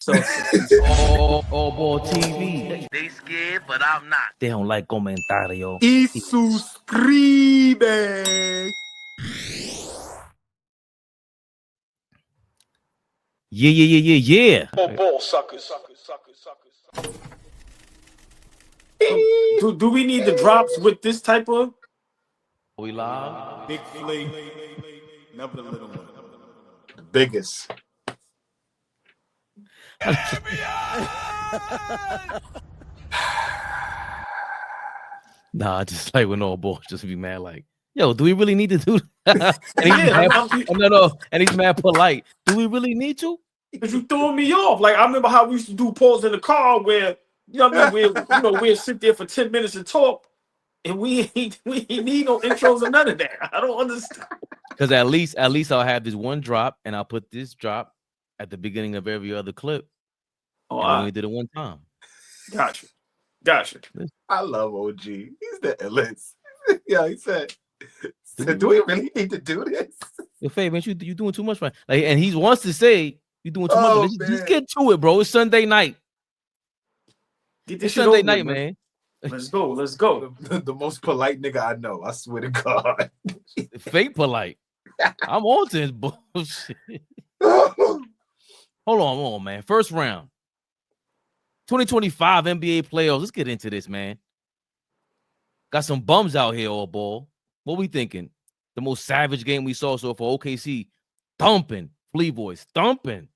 So AllBall TV. They scared, but I'm not. They don't like comentario. y suscribe. Yeah. Ball suckers. Do we need the drops with this type of? We live. Big Flea, never the little one. The biggest. Nah, just like when AllBall just be mad like, yo, do we really need to do that? And he's mad polite. Do we really need to? Because you throwing me off. Like I remember how we used to do pause in the car where we'll sit there for 10 minutes and talk, and we ain't need no intros or none of that. I don't understand. Because at least I'll have this one drop, and I'll put this drop at the beginning of every other clip. Oh, I only did it one time. Gotcha. I love OG. He's the illest. Yeah, he said, do we really need to do this? Yo, Fabian, you doing too much, man. Like, and he wants to say you doing too much. Just get to it, bro. It's Sunday night. It's Sunday night, man. Let's go. The most polite nigga I know. I swear to God. Fake polite. I'm on to his bullshit. Hold on, man. First round. 2025 NBA playoffs. Let's get into this, man. Got some bums out here, AllBall. What we thinking? The most savage game we saw so for OKC, thumping. Flea Boys, thumping.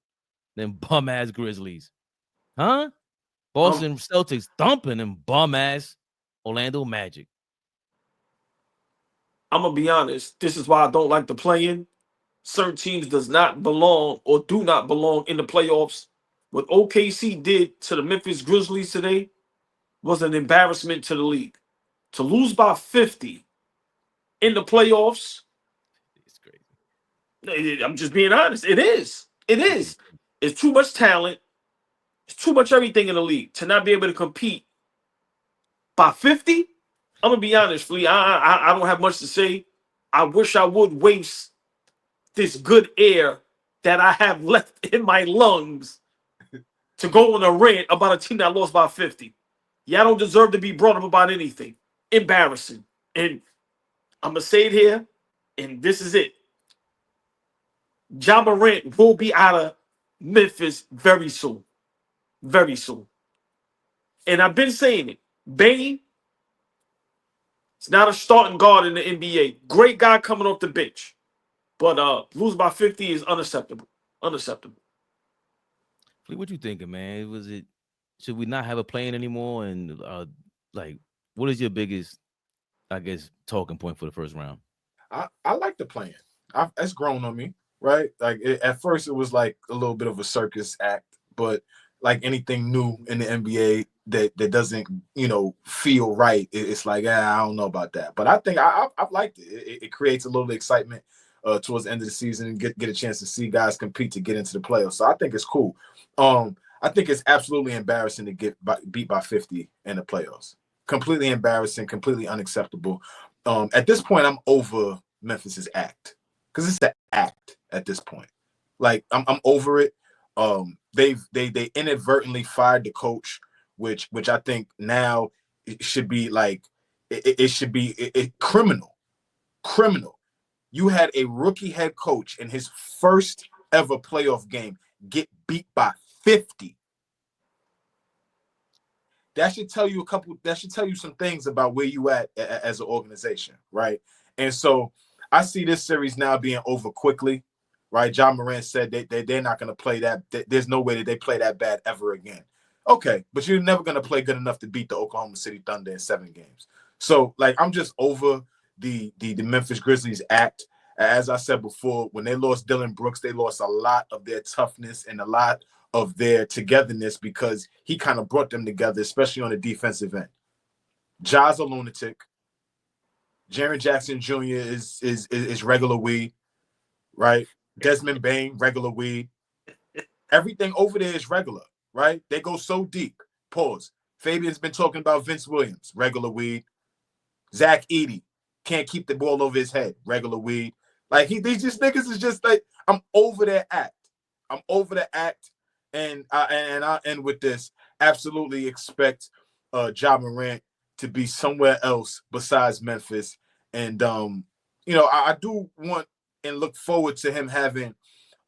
Them bum-ass Grizzlies. Huh? Boston Celtics, thumping them bum-ass Orlando Magic. I'm going to be honest. This is why I don't like the play-in. Certain teams does not belong or do not belong in the playoffs. What OKC did to the Memphis Grizzlies today was an embarrassment to the league. To lose by 50 in the playoffs, it's crazy. I'm just being honest. It is. It's too much talent. It's too much everything in the league to not be able to compete by 50. I'm going to be honest, Flea. I don't have much to say. I wish I would waste this good air that I have left in my lungs to go on a rant about a team that lost by 50. Y'all don't deserve to be brought up about anything. Embarrassing. And I'm going to say it here, and this is it. Ja Morant will be out of Memphis very soon. Very soon. And I've been saying it. Bane is not a starting guard in the NBA. Great guy coming off the bench. But lose by 50 is unacceptable. Unacceptable. What you thinking, man? Should we not have a play-in anymore? And like, what is your biggest, I guess, talking point for the first round? I like the play-in. It's grown on me, right? Like at first it was like a little bit of a circus act, but like anything new in the NBA that doesn't, feel right, it's like, I don't know about that. But I think I've liked it. It creates a little excitement towards the end of the season and get a chance to see guys compete to get into the playoffs. So I think it's cool. I think it's absolutely embarrassing to get beat by 50 in the playoffs. Completely embarrassing, completely unacceptable. At this point, I'm over Memphis's act because it's an act at this point. Like I'm over it. They inadvertently fired the coach, which I think now it should be like it should be criminal. You had a rookie head coach in his first ever playoff game get beat by 50. That should tell you some things about where you at as an organization, right? And so I see this series now being over quickly, right? Ja Morant said they're not going to play that. There's no way that they play that bad ever again. Okay, but you're never going to play good enough to beat the Oklahoma City Thunder in 7 games. So, like, I'm just over the Memphis Grizzlies act. As I said before, when they lost Dylan Brooks, they lost a lot of their toughness and a lot of their togetherness because he kind of brought them together, especially on the defensive end. Ja's a lunatic. Jaren Jackson Jr. is regular weed, right? Desmond Bain, regular weed. Everything over there is regular, right? They go so deep. Pause. Fabian's been talking about Vince Williams, regular weed. Zach Edey can't keep the ball over his head, regular weed. Like these niggas is just like, I'm over their act. I'm over the act. and I end with this. Absolutely expect Ja Morant to be somewhere else besides Memphis. And I do want and look forward to him having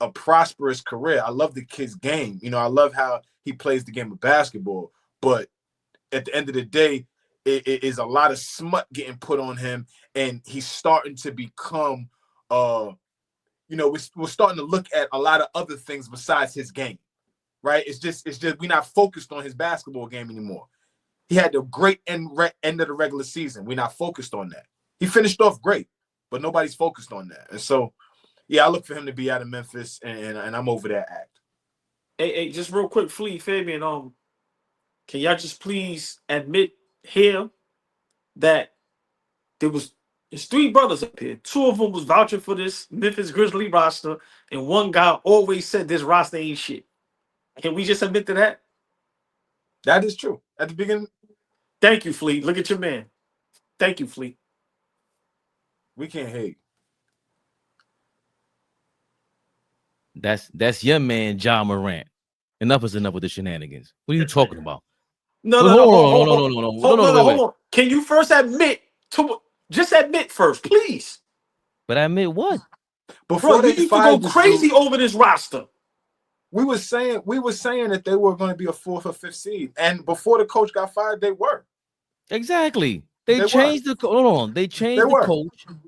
a prosperous career. I love the kid's game. I love how he plays the game of basketball. But at the end of the day, it is a lot of smut getting put on him, and he's starting to become we're starting to look at a lot of other things besides his game. Right? It's just we're not focused on his basketball game anymore. He had the great end of the regular season. We're not focused on that. He finished off great, but nobody's focused on that. And so, yeah, I look for him to be out of Memphis, and I'm over that act. Hey, just real quick, Flea, Fabian, can y'all just please admit here that there's 3 brothers up here. 2 of them was vouching for this Memphis Grizzly roster, and one guy always said this roster ain't shit. Can we just admit to that? That is true. At the beginning. Thank you, Flea. Look at your man. Thank you, Flea. We can't hate. That's your man, Ja Morant. Enough is enough with the shenanigans. What are you talking about? No. Hold on. Can you first admit first, please? But admit what? Before you need to go crazy over this roster. We were saying that they were going to be a 4th or 5th seed, and before the coach got fired, they were. Exactly. They changed the coach.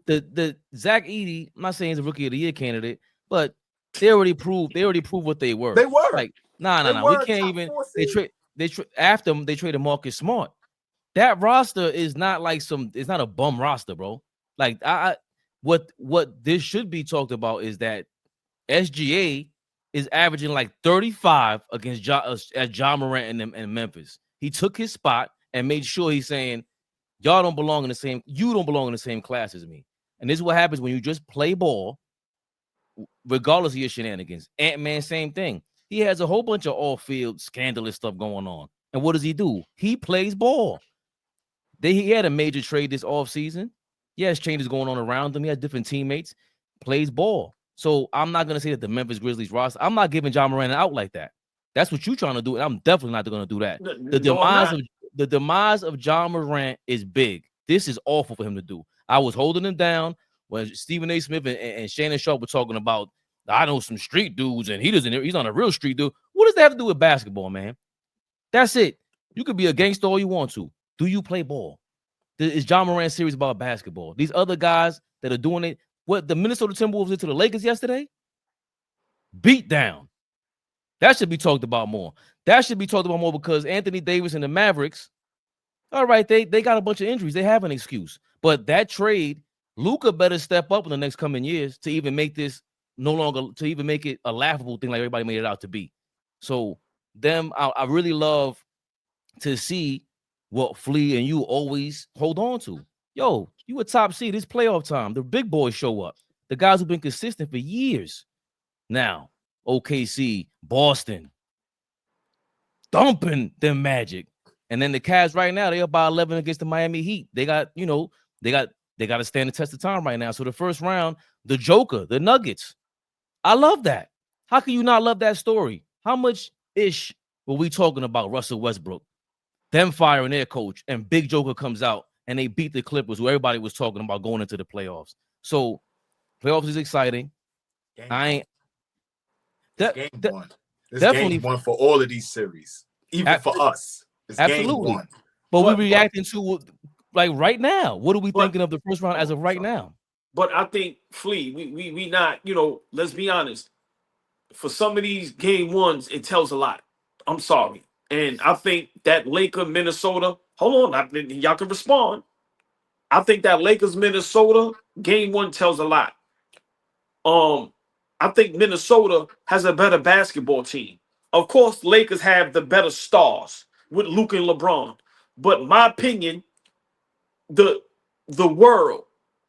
The Zach Edey, I'm not saying he's a rookie of the year candidate, but they already proved what they were. They were. Like, nah. We can't even. After them, they traded Marcus Smart. That roster is not like it's not a bum roster, bro. Like what this should be talked about is that SGA is averaging like 35 against Ja Morant and Memphis. He took his spot and made sure he's saying, you don't belong in the same class as me. And this is what happens when you just play ball, regardless of your shenanigans. Ant-Man, same thing. He has a whole bunch of off-field scandalous stuff going on. And what does he do? He plays ball. He had a major trade this offseason. Yes, changes going on around him. He has different teammates. Plays ball. So I'm not going to say that the Memphis Grizzlies roster, I'm not giving Ja Morant out like that. That's what you're trying to do, and I'm definitely not going to do that. The demise of Ja Morant is big. This is awful for him to do. I was holding him down when Stephen A. Smith and Shannon Sharpe were talking about, I know some street dudes, and he's not a real street dude. What does that have to do with basketball, man? That's it. You could be a gangster all you want to. Do you play ball? Is Ja Morant serious about basketball? These other guys that are doing it, what the Minnesota Timberwolves did to the Lakers yesterday? Beat down. That should be talked about more. Because Anthony Davis and the Mavericks, all right, they got a bunch of injuries. They have an excuse. But that trade, Luka better step up in the next coming years to even make this to even make it a laughable thing like everybody made it out to be. So I really love to see what Flea and you always hold on to. Yo, you a top seed. It's playoff time. The big boys show up. The guys who've been consistent for years. Now, OKC, Boston, dumping them Magic. And then the Cavs right now, they're about 11 against the Miami Heat. They got to stand the test of time right now. So the first round, the Joker, the Nuggets. I love that. How can you not love that story? How much ish were we talking about Russell Westbrook? Them firing their coach, and Big Joker comes out and they beat the Clippers, who everybody was talking about going into the playoffs. So playoffs is exciting. Game one. It's Definitely game one for all of these series, even for us. It's absolutely. Game one. But we're reacting to like right now. What are we thinking of the first round as of right now? But I think Flea, we not, let's be honest. For some of these game ones, it tells a lot. I'm sorry. And I think that Minnesota, hold on, y'all can respond. I think that Lakers-Minnesota game one tells a lot. I think Minnesota has a better basketball team. Of course, Lakers have the better stars with Luka and LeBron. But in my opinion, the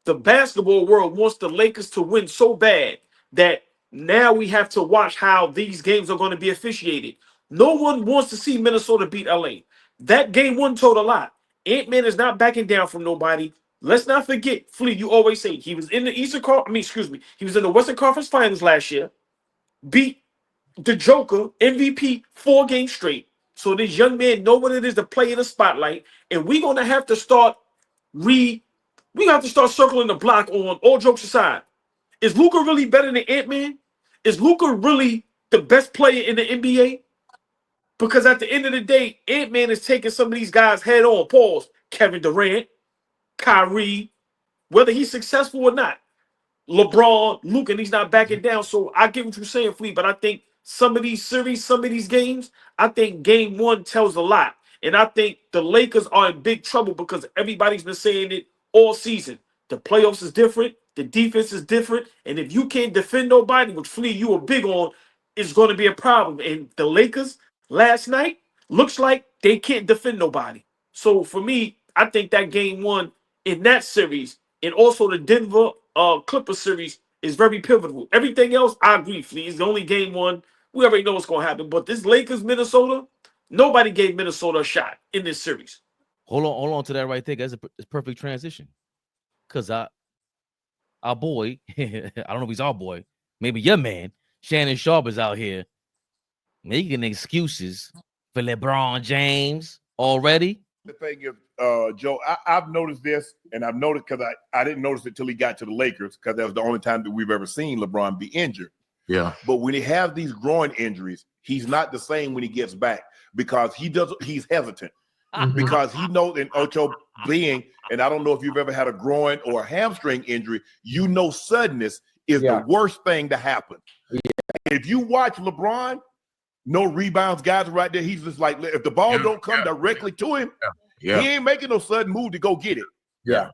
basketball world wants the Lakers to win so bad that now we have to watch how these games are going to be officiated. No one wants to see Minnesota beat LA. That game one told a lot. Ant-Man is not backing down from nobody. Let's not forget, Flea, you always say he was in the he was in the Western Conference Finals last year. Beat the Joker, MVP, 4 games straight. So this young man know what it is to play in the spotlight, and we're gonna have to start we have to start circling the block on all jokes aside. Is Luka really better than Ant-Man? Is Luka really the best player in the NBA? Because at the end of the day, Ant-Man is taking some of these guys head on. Pause. Kevin Durant, Kyrie, whether he's successful or not. LeBron, Luke, and he's not backing down. So I get what you're saying, Fleet, but I think some of these series, some of these games, I think game 1 tells a lot. And I think the Lakers are in big trouble because everybody's been saying it all season. The playoffs is different. The defense is different. And if you can't defend nobody, which Fleet, you are big on, it's going to be a problem. And the Lakers last night looks like they can't defend nobody. So for me, I think that game 1 in that series and also the Denver Clippers series is very pivotal. Everything else, I agree, Fleet. It's the only game 1. We already know what's going to happen. But this Lakers, Minnesota, nobody gave Minnesota a shot in this series. Hold on to that right there. That's a perfect transition. Because our boy, I don't know if he's our boy, maybe your man, Shannon Sharpe is out here making excuses for LeBron James already. The thing is, Joe, I've noticed this, and I've noticed because I didn't notice it till he got to the Lakers because that was the only time that we've ever seen LeBron be injured. Yeah. But when he has these groin injuries, he's not the same when he gets back because he's hesitant because he knows, and Ocho being, and I don't know if you've ever had a groin or a hamstring injury, you know suddenness is the worst thing to happen. Yeah. If you watch LeBron, no rebounds, guys right there. He's just like, if the ball don't come directly to him, he ain't making no sudden move to go get it. Yeah.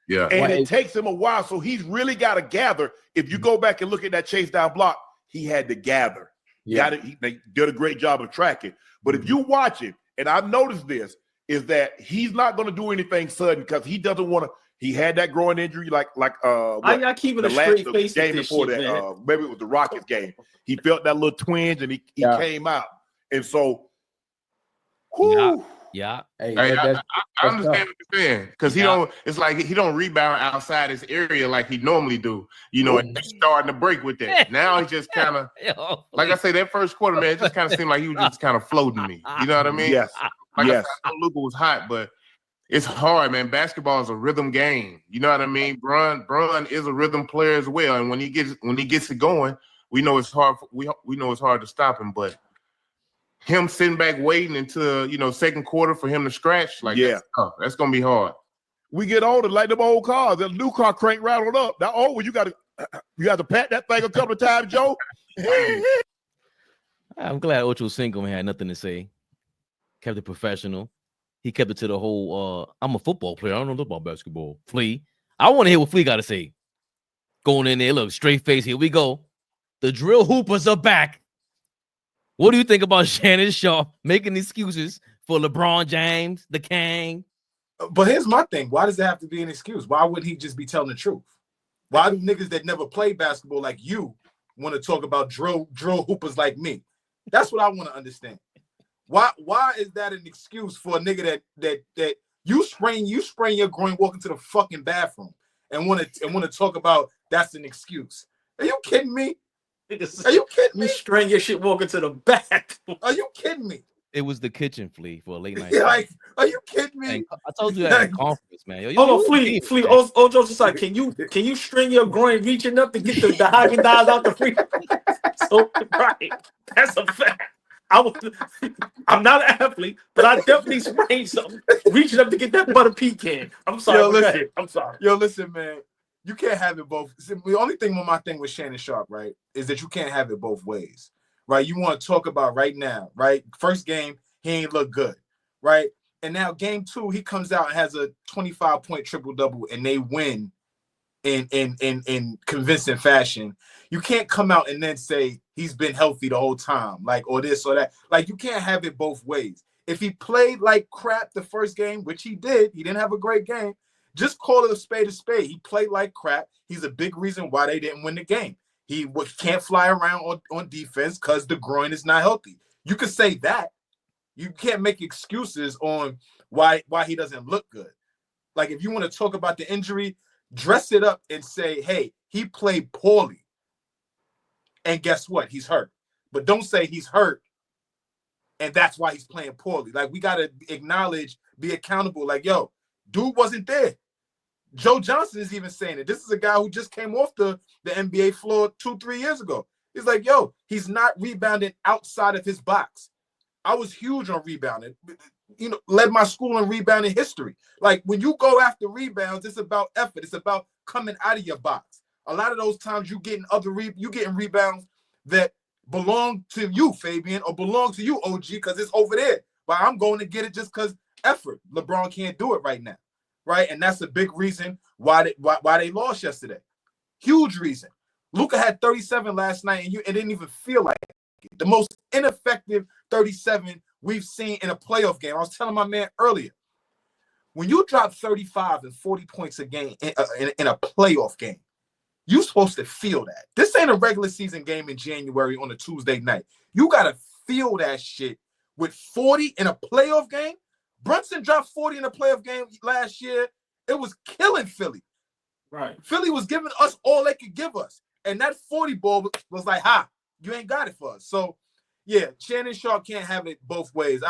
And it takes him a while. So he's really got to gather. If you go back and look at that chase down block, he had to gather. They did a great job of tracking. But if you watch it, and I've noticed this, is that he's not going to do anything sudden because he doesn't want to. He had that groin injury, like I keeping a straight face game before shit, that. Maybe it was the Rockets game. He felt that little twinge and he came out. And so, whoo. Yeah. Hey, I understand what you're saying because he don't. It's like he don't rebound outside his area like he normally do. You know, and he's starting to break with that. Now he just kind of, like I say, that first quarter, man, it just kind of seemed like he was just kind of floating me. You know what I mean? Yes. Like I said, I know Luka was hot, but it's hard, man. Basketball is a rhythm game. You know what I mean? Bron is a rhythm player as well, and when he gets it going, we know it's hard. We know it's hard to stop him, but him sitting back waiting until second quarter for him to scratch, like that's gonna be hard. We get older, like them old cars. That new car crank rattled up. That old one, you got to pat that thing a couple of times, Joe. I'm glad Ocho Cinco had nothing to say. Kept it professional. He kept it to the whole. I'm a football player. I don't know about basketball. Flea. I want to hear what Flea got to say. Going in there, look, straight face. Here we go. The drill hoopers are back. What do you think about Shannon Sharpe making excuses for LeBron James, the King? But here's my thing. Why does it have to be an excuse? Why wouldn't he just be telling the truth? Why do niggas that never played basketball like you want to talk about drill hoopers like me? That's what I want to understand. Why is that an excuse for a nigga that you sprain your groin walking to the fucking bathroom and want to talk about that's an excuse? Are you kidding me? Are you kidding me? You strain your shit walking to the bathroom. Are you kidding me? It was the kitchen, Flea, for a late night. Like, are you kidding me? And I told you that at conference, man. Hold on, Flea. Ojo's just like, can you string your groin reaching up to get the Haagen-Dazs out the freezer? So, right, that's a fact. I'm not an athlete, but I definitely sprained something reaching up to get that butter pecan. I'm sorry. Yo, listen. I'm sorry. Yo, listen, man. You can't have it both. The only thing with my thing with Shannon Sharpe, right, is that you can't have it both ways, right? You want to talk about right now, right? First game, he ain't look good, right? And now game 2, he comes out and has a 25-point triple-double, and they win in convincing fashion. You can't come out and then say he's been healthy the whole time, like, or this or that. Like, you can't have it both ways. If he played like crap the first game, which he didn't have a great game. Just call it a spade a spade. He played like crap. He's a big reason why they didn't win the game. He can't fly around on defense because the groin is not healthy. You could say that. You can't make excuses on why he doesn't look good. Like, if you want to talk about the injury, dress it up and say, hey, he played poorly. And guess what? He's hurt. but don't say he's hurt and that's why he's playing poorly. Like, we got to acknowledge, be accountable. Like, yo, dude wasn't there. Joe Johnson is even saying it. This is a guy who just came off the NBA floor 2-3 years ago. He's like, yo, he's not rebounding outside of his box. I was huge on rebounding. You know, led my school in rebounding history. Like, when you go after rebounds, it's about effort. It's about coming out of your box. A lot of those times you getting rebounds that belong to you, Fabian, or belong to you, OG, because it's over there. But I'm going to get it just because effort. LeBron can't do it right now, right? And that's a big reason why they lost yesterday. Huge reason. Luka had 37 last night, and it didn't even feel like it. The most ineffective 37 we've seen in a playoff game. I was telling my man earlier, when you drop 35 and 40 points a game in a playoff game, you're supposed to feel that. This ain't a regular season game in January on a Tuesday night. You got to feel that shit with 40 in a playoff game. Brunson dropped 40 in a playoff game last year. It was killing Philly. Right. Philly was giving us all they could give us. And that 40 ball was like, ha, you ain't got it for us. So, yeah, Shannon Sharpe can't have it both ways.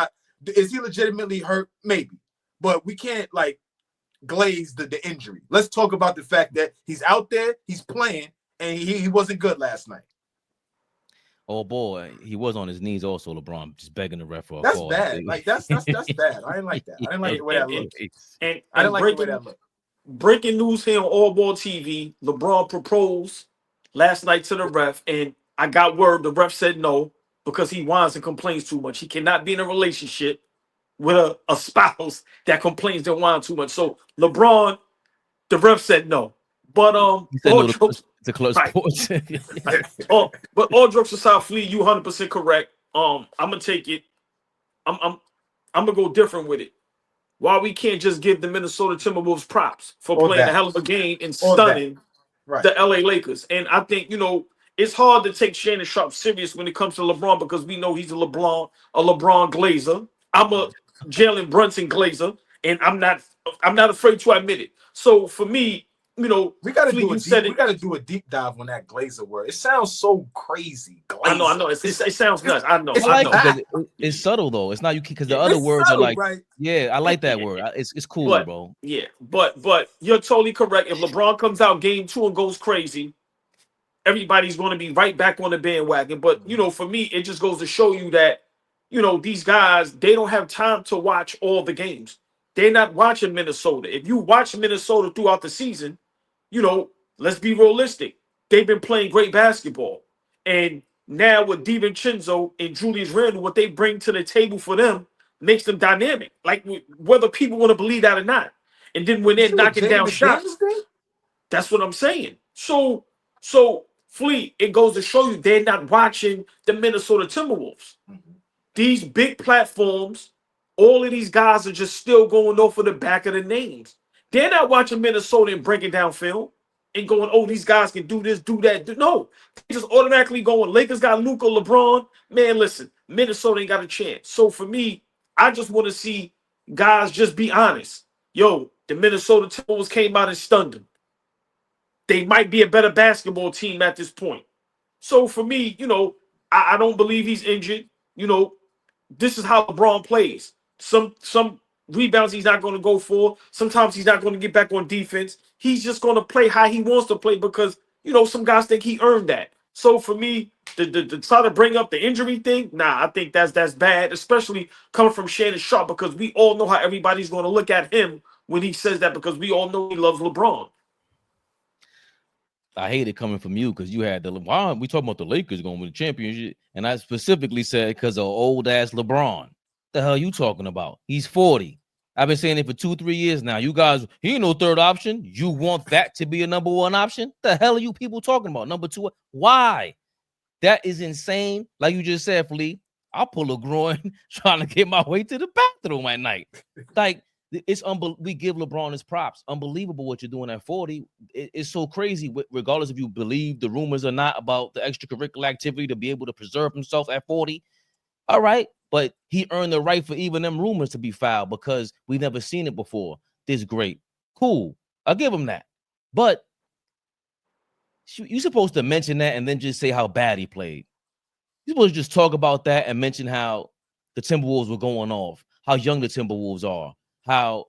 Is he legitimately hurt? Maybe. But we can't, like, glaze the injury. Let's talk about the fact that he's out there, he's playing, and he wasn't good last night. Oh boy, he was on his knees also, LeBron, just begging the ref for a That's call. bad. Like, that's bad. I didn't like that. I didn't like the way that looked. And I didn't like the way that looked. Breaking news here on AllBall TV, LeBron proposed last night to the ref, and I got word the ref said no because he whines and complains too much. He cannot be in a relationship with a spouse that complains and whines too much. So LeBron, the ref said no. But He said all no jokes, to close right. sports. But all jokes aside, Flea, you 100% correct. I'm gonna take it. I'm gonna go different with it. Why we can't just give the Minnesota Timberwolves props for Or playing that. a hell of a game and Or stunning Right. the LA Lakers. And I think, it's hard to take Shannon Sharpe serious when it comes to LeBron because we know he's a LeBron glazer. I'm a Jalen Brunson glazer, and I'm not afraid to admit it. So for me, we gotta Flea, do a deep dive on that glazer word. It sounds so crazy. Glazer. I know. It sounds nuts. I know. I like I know. it because it's subtle though. It's not because the other It's words subtle, are like, right? yeah, I like that word. It's cool, But bro. yeah, but you're totally correct. If LeBron comes out game 2 and goes crazy, everybody's going to be right back on the bandwagon. But for me, it just goes to show you that these guys, they don't have time to watch all the games. They're not watching Minnesota. If you watch Minnesota throughout the season, let's be realistic. They've been playing great basketball, and now with DiVincenzo and Julius Randle, what they bring to the table for them makes them dynamic. Like, whether people want to believe that or not. And then when they're knocking down shots, that's what I'm saying. So Flea, it goes to show you they're not watching the Minnesota Timberwolves. These big platforms, all of these guys are just still going off of the back of the names. They're not watching Minnesota and breaking down film and going, oh, these guys can do this, do that. No, they just automatically going, Lakers got Luka, LeBron. Man, listen, Minnesota ain't got a chance. So for me, I just want to see guys just be honest. Yo, the Minnesota Timberwolves came out and stunned them. They might be a better basketball team at this point. So for me, I don't believe he's injured. This is how LeBron plays. Some rebounds he's not going to go for. Sometimes he's not going to get back on defense. He's just going to play how he wants to play because, some guys think he earned that. So for me, to try to bring up the injury thing, I think that's bad, especially coming from Shannon Sharpe because we all know how everybody's going to look at him when he says that because we all know he loves LeBron. I hate it coming from you because you had why we talking about the Lakers going to win the championship, and I specifically said because of old ass LeBron. The hell you talking about? He's 40. I've been saying it for 2-3 years now. You guys, he ain't no third option. You want that to be a number one option? The hell are you people talking about? Number two? Why? That is insane. Like you just said, Flea, I'll pull a groin trying to get my way to the bathroom at night. Like, it's we give LeBron his props. Unbelievable what you're doing at 40. It's so crazy, regardless if you believe the rumors or not about the extracurricular activity to be able to preserve himself at 40. All right, but he earned the right for even them rumors to be filed because we've never seen it before. This great, cool. I'll give him that. But you're supposed to mention that and then just say how bad he played. People just talk about that and mention how the Timberwolves were going off, how young the Timberwolves are, how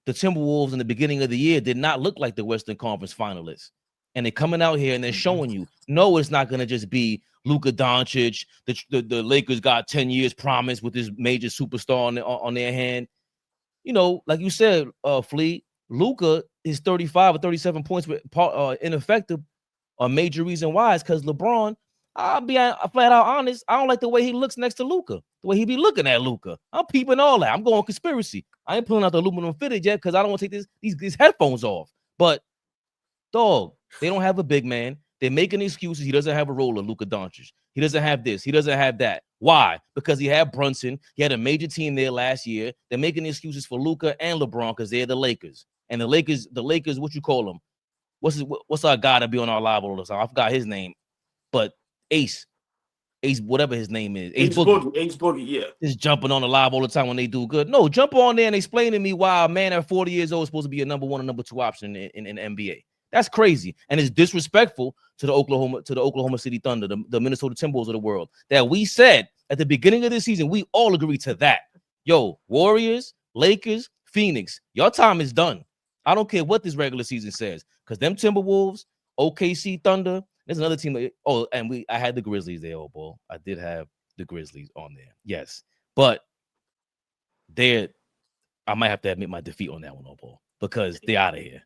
the Timberwolves in the beginning of the year did not look like the Western Conference finalists. And they're coming out here and they're showing you, no, it's not going to just be Luka Doncic. The Lakers got 10 years promise with this major superstar on their hand. You know, like you said, Fleet, Luka is 35 or 37 points with ineffective. A major reason why is because LeBron, I'll be flat out honest, I don't like the way he looks next to Luka, the way he be looking at Luka. I'm peeping all that. I'm going conspiracy. I ain't pulling out the aluminum fitted yet because I don't want to take these headphones off. But dog, they don't have a big man. They're making excuses. He doesn't have a roller, Luka Doncic. He doesn't have this. He doesn't have that. Why? Because he had Brunson. He had a major team there last year. They're making excuses for Luka and LeBron because they're the Lakers. And the Lakers, what you call them? What's our guy to be on our live all the time? I forgot his name, but Ace, whatever his name is, Ace Boogie, yeah. Just jumping on the live all the time when they do good. No, jump on there and explain to me why a man at 40 years old is supposed to be a number 1 or number 2 option in the NBA. That's crazy, and it's disrespectful to the Oklahoma City Thunder, the Minnesota Timberwolves of the world. That we said at the beginning of the season, we all agreed to that. Yo, Warriors, Lakers, Phoenix, your time is done. I don't care what this regular season says, because them Timberwolves, OKC Thunder, there's another team. Oh, and I had the Grizzlies there, oh boy. I did have the Grizzlies on there. Yes. But I might have to admit my defeat on that one, oh boy, because they're out of here.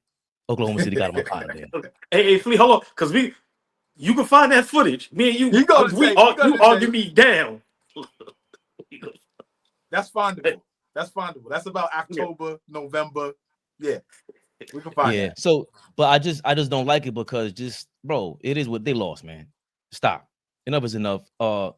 Oklahoma City got them out of there. Hey, Flea, hold on, because you can find that footage. Me and you argue me down. That's findable. That's findable. That's about October, November. Yeah, we can find that. So, but I just don't like it because bro, it is what they lost, man. Stop. Enough is enough. The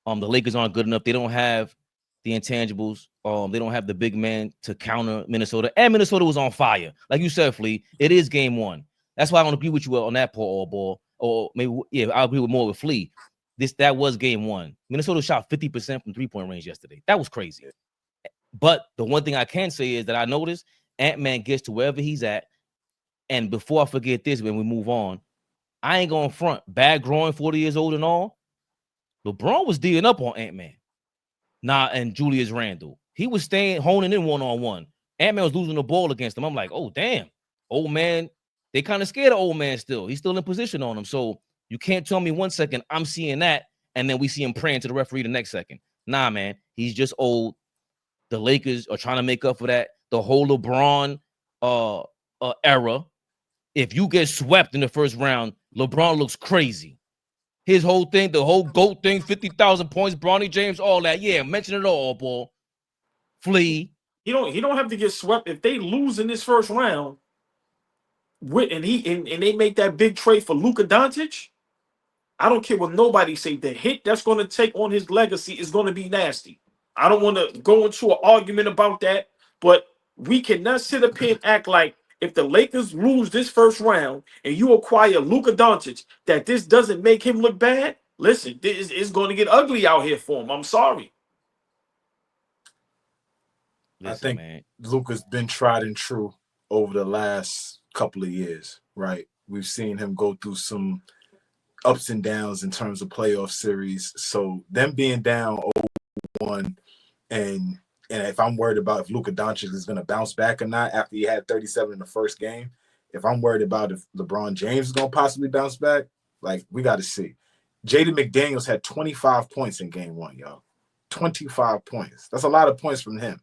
Lakers aren't good enough. They don't have the intangibles. They don't have the big man to counter Minnesota. And Minnesota was on fire. Like you said, Flea, it is game 1. That's why I don't agree with you on that part, all ball. Or maybe, I agree with more with Flea. That was game 1. Minnesota shot 50% from 3-point range yesterday. That was crazy. But the one thing I can say is that I noticed Ant-Man gets to wherever he's at. And before I forget this, when we move on, I ain't going front. Bad growing, 40 years old and all. LeBron was D'ing up on Ant-Man. And Julius Randle. He was honing in one-on-one. Ant-Man was losing the ball against him. I'm like, oh, damn. Old man, they kind of scared of old man still. He's still in position on him. So you can't tell me 1 second I'm seeing that, and then we see him praying to the referee the next second. Nah, man. He's just old. The Lakers are trying to make up for that. The whole LeBron era. If you get swept in the first round, LeBron looks crazy. His whole thing, the whole GOAT thing, 50,000 points, Bronny James, all that. Yeah, mention it all, boy. Flea. He don't have to get swept if they lose in this first round. And they make that big trade for Luka Doncic. I don't care what nobody say. The hit that's going to take on his legacy is going to be nasty. I don't want to go into an argument about that, but we cannot sit up here and act like if the Lakers lose this first round and you acquire Luka Doncic, that this doesn't make him look bad. Listen, it's going to get ugly out here for him. I'm sorry. Listen, I think Luka's been tried and true over the last couple of years, right? We've seen him go through some ups and downs in terms of playoff series. So them being down 0-1 and if I'm worried about if Luka Doncic is going to bounce back or not after he had 37 in the first game, if I'm worried about if LeBron James is going to possibly bounce back, like, we got to see. Jaden McDaniels had 25 points in game 1, y'all. 25 points. That's a lot of points from him.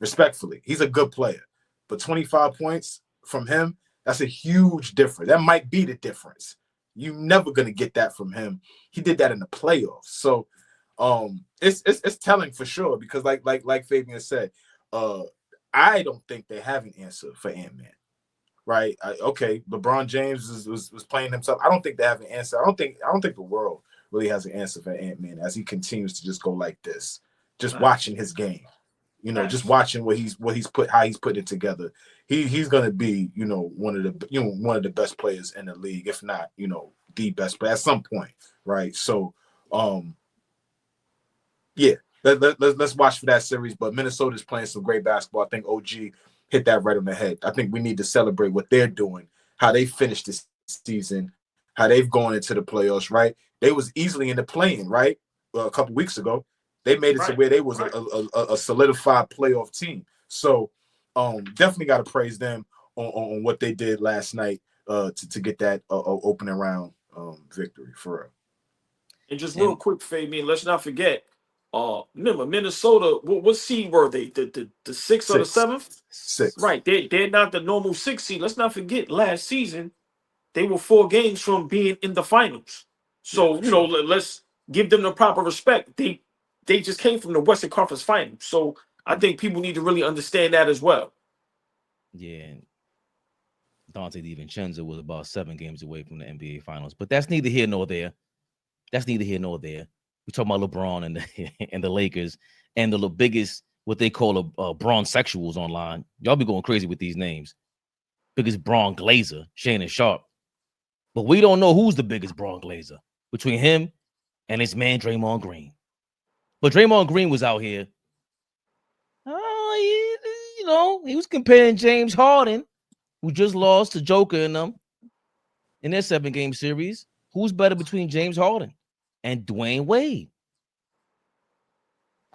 Respectfully, he's a good player. But 25 points from him, that's a huge difference. That might be the difference. You're never going to get that from him. He did that in the playoffs. So it's telling for sure because like Fabian said, I don't think they have an answer for Ant-Man. Right? Okay, LeBron James was playing himself. I don't think they have an answer. I don't think the world really has an answer for Ant-Man as he continues to just go like this. Just watching his game. Just watching how he's put it together. He's gonna be, one of the best players in the league, if not, the best player at some point, right? So let's watch for that series. But Minnesota's playing some great basketball. I think OG hit that right on the head. I think we need to celebrate what they're doing, how they finished this season, how they've gone into the playoffs, right? They was easily in the play-in, right? a couple weeks ago. They made it to where they was a solidified playoff team. So definitely got to praise them on what they did last night to get that opening round victory for real. And just real quick, Fabian, let's not forget. Remember Minnesota. What seed were they? The 6th or the 7th? 6. Right. They're not the normal 6 seed. Let's not forget. Last season, they were 4 games from being in the finals. So let's give them the proper respect. They just came from the Western Conference Finals. So I think people need to really understand that as well. Yeah. Dante DiVincenzo was about 7 games away from the NBA Finals, but that's neither here nor there. That's neither here nor there. We talk about LeBron and the Lakers and the biggest, what they call Bron sexuals online. Y'all be going crazy with these names. Biggest Bron Glazer, Shannon Sharpe. But we don't know who's the biggest Bron Glazer between him and his man Draymond Green. But Draymond Green was out here. He was comparing James Harden, who just lost to Joker in them in their 7-game series. Who's better between James Harden and Dwayne Wade?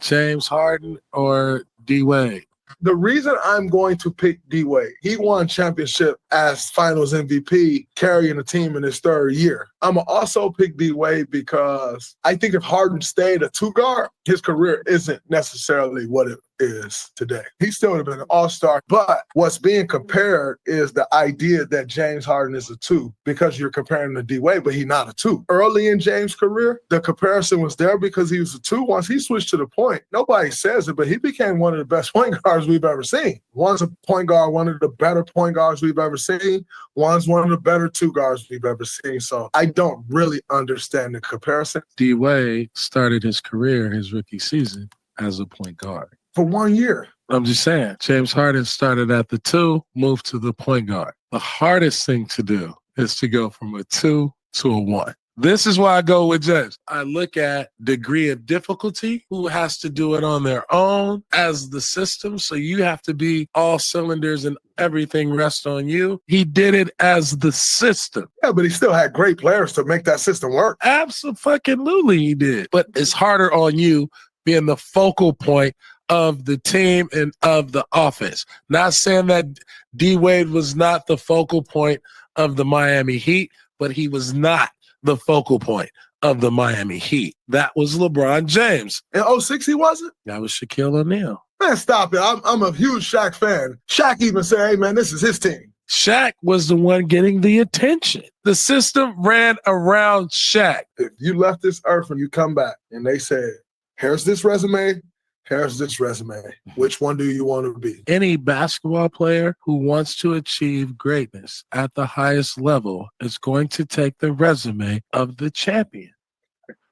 James Harden or D-Wayne? The reason I'm going to pick D-Wade, he won championship as finals MVP, carrying the team in his 3rd year. I'm going to also pick D-Wade because I think if Harden stayed a 2-guard, his career isn't necessarily what it is today. He still would have been an all-star, but what's being compared is the idea that James Harden is a 2 because you're comparing him to D-Wade, but he's not a 2. Early in James' career, the comparison was there because he was a 2. Once he switched to the point, nobody says it, but he became one of the best point guards we've ever seen. One's a point guard, one of the better point guards we've ever seen. One's one of the better 2 guards we've ever seen. So I don't really understand the comparison. D-Wade started his career, his rookie season, as a point guard. For 1 year. I'm just saying, James Harden started at the 2, moved to the point guard. The hardest thing to do is to go from a 2 to a 1. This is why I go with James. I look at degree of difficulty, who has to do it on their own as the system. So you have to be all cylinders and everything rests on you. He did it as the system. Yeah, but he still had great players to make that system work. Absolutely he did. But it's harder on you being the focal point of the team and of the offense. Not saying that D-Wade was not the focal point of the Miami Heat, but he was not the focal point of the Miami Heat. That was LeBron James. In 06, he wasn't? That was Shaquille O'Neal. Man, stop it. I'm a huge Shaq fan. Shaq even said, hey, man, this is his team. Shaq was the one getting the attention. The system ran around Shaq. If you left this earth and you come back and they said, here's this resume, here's this resume. Which one do you want to be? Any basketball player who wants to achieve greatness at the highest level is going to take the resume of the champion.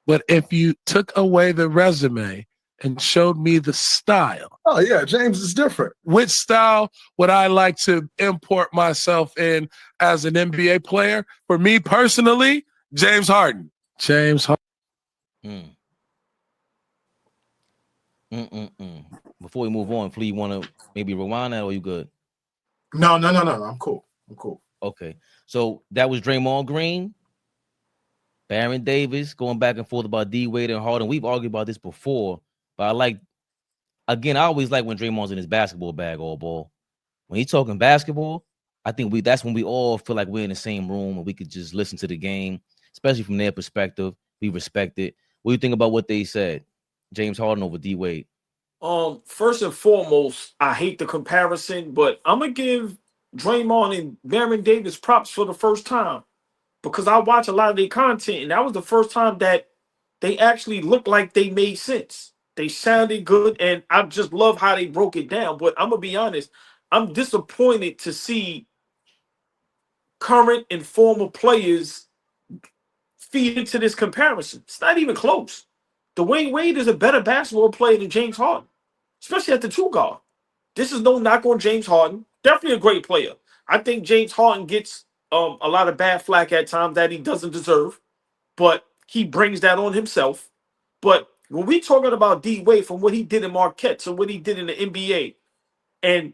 But if you took away the resume and showed me the style. Oh, yeah, James is different. Which style would I like to import myself in as an NBA player? For me personally, James Harden. James Harden. Before we move on, Flea, you want to maybe rewind that, or you good? No. I'm cool. Okay. So that was Draymond Green, Baron Davis going back and forth about D-Wade and Harden. We've argued about this before, but I always like when Draymond's in his basketball bag, all ball. When he's talking basketball, I think that's when we all feel like we're in the same room and we could just listen to the game, especially from their perspective. We respect it. What do you think about what they said? James Harden over D-Wade. First and foremost, I hate the comparison, but I'm gonna give Draymond and Baron Davis props for the first time because I watch a lot of their content, and that was the first time that they actually looked like they made sense. They sounded good, and I just love how they broke it down. But I'm gonna be honest, I'm disappointed to see current and former players feed into this comparison. It's not even close. Dwayne Wade is a better basketball player than James Harden, especially at the 2 guard. This is no knock on James Harden. Definitely a great player. I think James Harden gets a lot of bad flack at times that he doesn't deserve, but he brings that on himself. But when we talking about D-Wade from what he did in Marquette to what he did in the NBA, and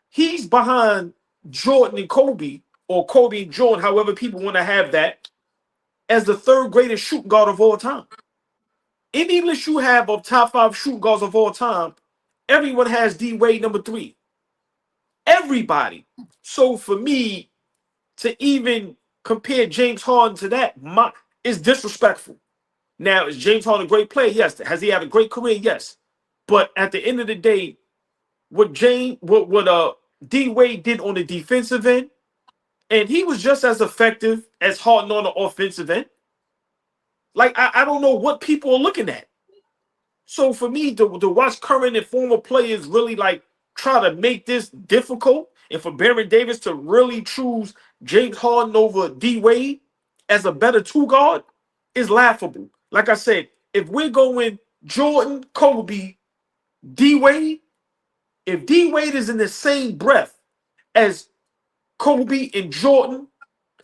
he's behind Jordan and Kobe, or Kobe and Jordan, however people want to have that, as the 3rd greatest shooting guard of all time. Any list you have of top 5 shooting guards of all time, everyone has D Wade number 3. Everybody. So for me to even compare James Harden to that, is disrespectful. Now, is James Harden a great player? Yes. Has he had a great career? Yes. But at the end of the day, what D Wade did on the defensive end, and he was just as effective as Harden on the offensive end. Like, I don't know what people are looking at. So for me to watch current and former players really like try to make this difficult, and for Baron Davis to really choose James Harden over D Wade as a better 2 guard is laughable. Like I said, if we're going Jordan, Kobe, D Wade, if D Wade is in the same breath as Kobe and Jordan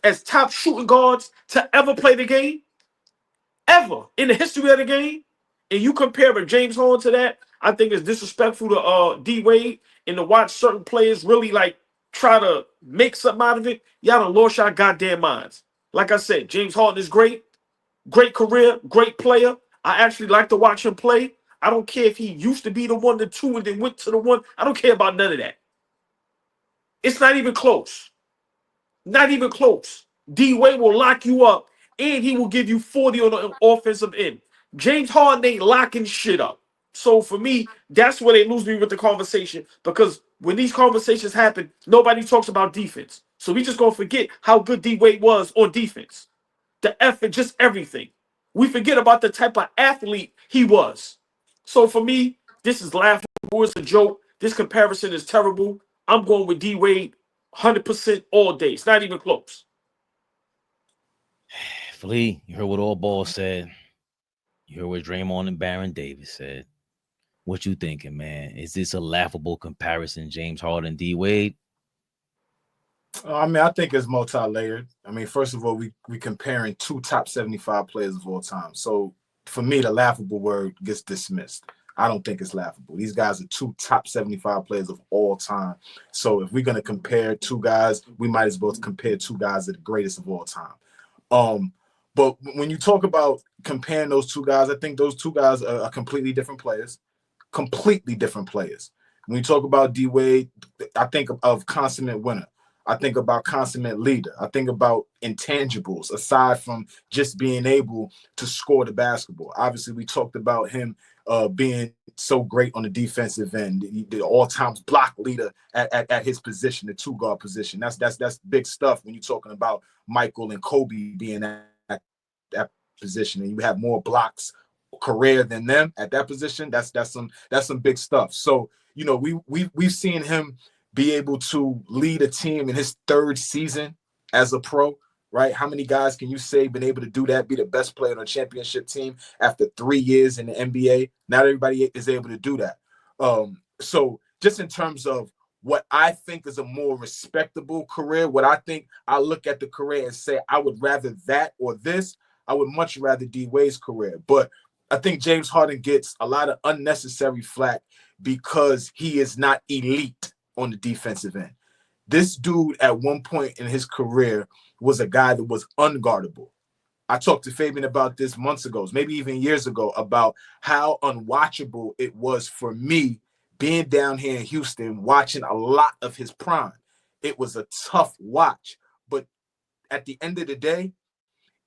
as top shooting guards to ever play the game, ever in the history of the game, and you compare a James Harden to that, I think it's disrespectful to D Wade, and to watch certain players really like try to make something out of it. Y'all done lost your goddamn minds. Like I said, James Harden is great career, great player. I actually like to watch him play. I don't care if he used to be the 1, the 2, and then went to the 1. I don't care about none of that. It's not even close. Not even close. D Wade will lock you up, and he will give you 40 on the offensive end. James Harden ain't locking shit up. So for me, that's where they lose me with the conversation, because when these conversations happen, nobody talks about defense. So we just gonna forget how good D Wade was on defense. The effort, just everything. We forget about the type of athlete he was. So for me, this is laughable. It's a joke. This comparison is terrible. I'm going with D Wade 100% all day. It's not even close. Flea, you heard what AllBall said. You heard what Draymond and Baron Davis said. What you thinking, man? Is this a laughable comparison, James Harden, D Wade? I mean, I think it's multi-layered. I mean, first of all, we comparing 2 top 75 players of all time. So for me, the laughable word gets dismissed. I don't think it's laughable. These guys are 2 top 75 players of all time. So if we're going to compare 2 guys, we might as well compare 2 guys that are the greatest of all time. But when you talk about comparing those 2 guys, I think those 2 guys are completely different players. Completely different players. When you talk about D Wade, I think of consummate winner. I think about consummate leader. I think about intangibles aside from just being able to score the basketball. Obviously, we talked about him being so great on the defensive end. The all-time block leader at his position, the 2 guard position. That's big stuff when you're talking about Michael and Kobe being at that position, and you have more blocks career than them at that position. That's some big stuff. So you know we've seen him be able to lead a team in his 3rd season as a pro, right? How many guys can you say been able to do that, be the best player on a championship team after 3 years in the NBA? Not everybody is able to do that. So just in terms of what I think is a more respectable career, what I think I look at the career and say I would rather that or this, I would much rather D Wade's career. But I think James Harden gets a lot of unnecessary flack because he is not elite on the defensive end. This dude at one point in his career was a guy that was unguardable. I talked to Fabian about this months ago, maybe even years ago, about how unwatchable it was for me being down here in Houston, watching a lot of his prime. It was a tough watch, but at the end of the day,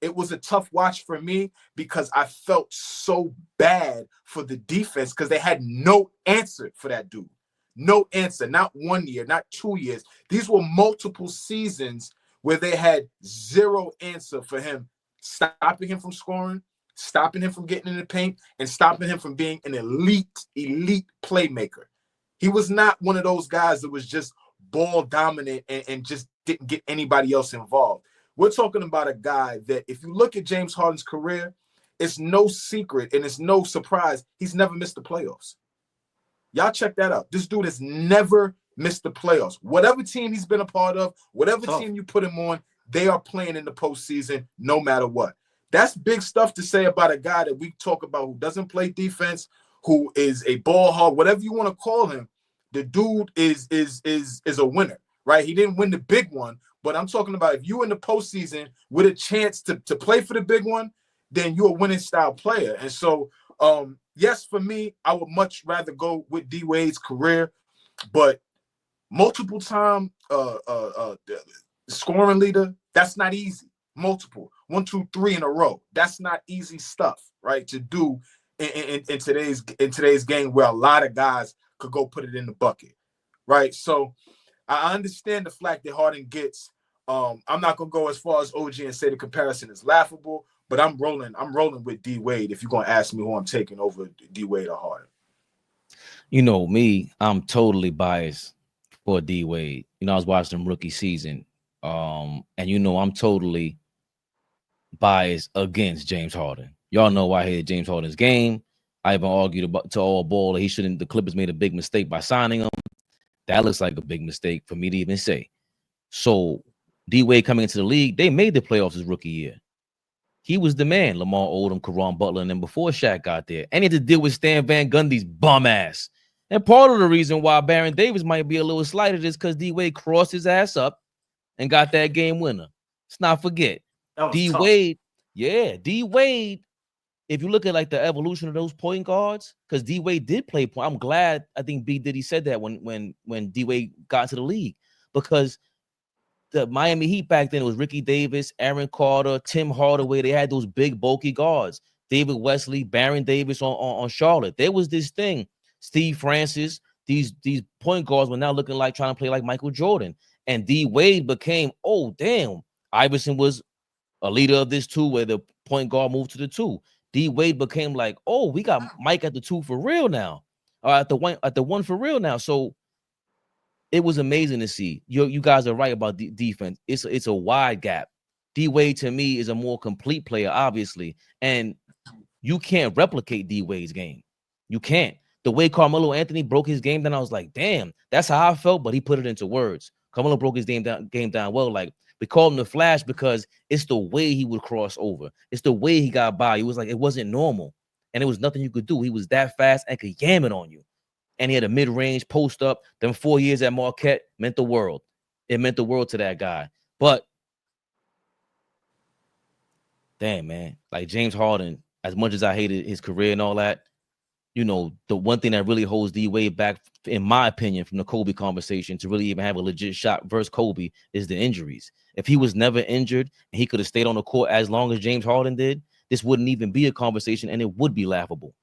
it was a tough watch for me because I felt so bad for the defense because they had no answer for that dude. No answer, not 1 year, not 2 years. These were multiple seasons where they had zero answer for him, stopping him from scoring, stopping him from getting in the paint, and stopping him from being an elite playmaker. He was not one of those guys that was just ball dominant and just didn't get anybody else involved. We're talking about a guy that if you look at James Harden's career, it's no secret and it's no surprise he's never missed the playoffs. Y'all check that out. This dude has never missed the playoffs. Whatever team he's been a part of, whatever team you put him on, they are playing in the postseason no matter what. That's big stuff to say about a guy that we talk about who doesn't play defense, who is a ball hog, whatever you want to call him. The dude is a winner, right? He didn't win the big one, but I'm talking about if you're in the postseason with a chance to play for the big one, then you're a winning style player. And so Yes, for me, I would much rather go with D Wade's career, but multiple time scoring leader, that's not easy. Multiple 1, 2, 3 in a row. That's not easy stuff, right? To do in today's game where a lot of guys could go put it in the bucket, right? So I understand the flack that Harden gets. I'm not gonna go as far as OG and say the comparison is laughable, but I'm rolling with D Wade if you're gonna ask me who I'm taking over D Wade or Harden. You know me, I'm totally biased for D Wade. You know, I was watching him rookie season. And you know, I'm totally biased against James Harden. Y'all know I hate James Harden's game. I even argued about to AllBall that he shouldn't. The Clippers made a big mistake by signing him. That looks like a big mistake for me to even say. So D Wade coming into the league, they made the playoffs his rookie year. He was the man. Lamar Odom, Caron Butler, and then before Shaq got there, and he had to deal with Stan Van Gundy's bum ass. And part of the reason why Baron Davis might be a little slighted is because D Wade crossed his ass up and got that game winner. Let's not forget. D Wade, yeah, D Wade. If you look at like the evolution of those point guards, because D Wade did play point. I'm glad. I think B Diddy said that when D Wade got to the league, because the Miami Heat back then, it was Ricky Davis, Aaron Carter, Tim Hardaway. They had those big bulky guards. David Wesley, Baron Davis on Charlotte. There was this thing. Steve Francis. These point guards were now looking like trying to play like Michael Jordan. And D Wade became, oh damn, Iverson was a leader of this too, where the point guard moved to the 2. D Wade became like, oh, we got Mike at the 2 for real now, at the 1 for real now. So it was amazing to see. You guys are right about defense. It's a wide gap. D Wade to me is a more complete player, obviously, and you can't replicate D Wade's game. You can't. The way Carmelo Anthony broke his game down, I was like, damn, that's how I felt. But he put it into words. Carmelo broke his game down well. Like, we called him the Flash because it's the way he would cross over. It's the way he got by. It was like it wasn't normal, and it was nothing you could do. He was that fast and could yam it on you. And he had a mid-range post up. Them 4 years at Marquette meant the world. It meant the world to that guy. But damn, man, like James Harden, as much as I hated his career and all that, you know, the one thing that really holds D Wade back, in my opinion, from the Kobe conversation to really even have a legit shot versus Kobe is the injuries. If he was never injured and he could have stayed on the court as long as James Harden did, this wouldn't even be a conversation, and it would be laughable.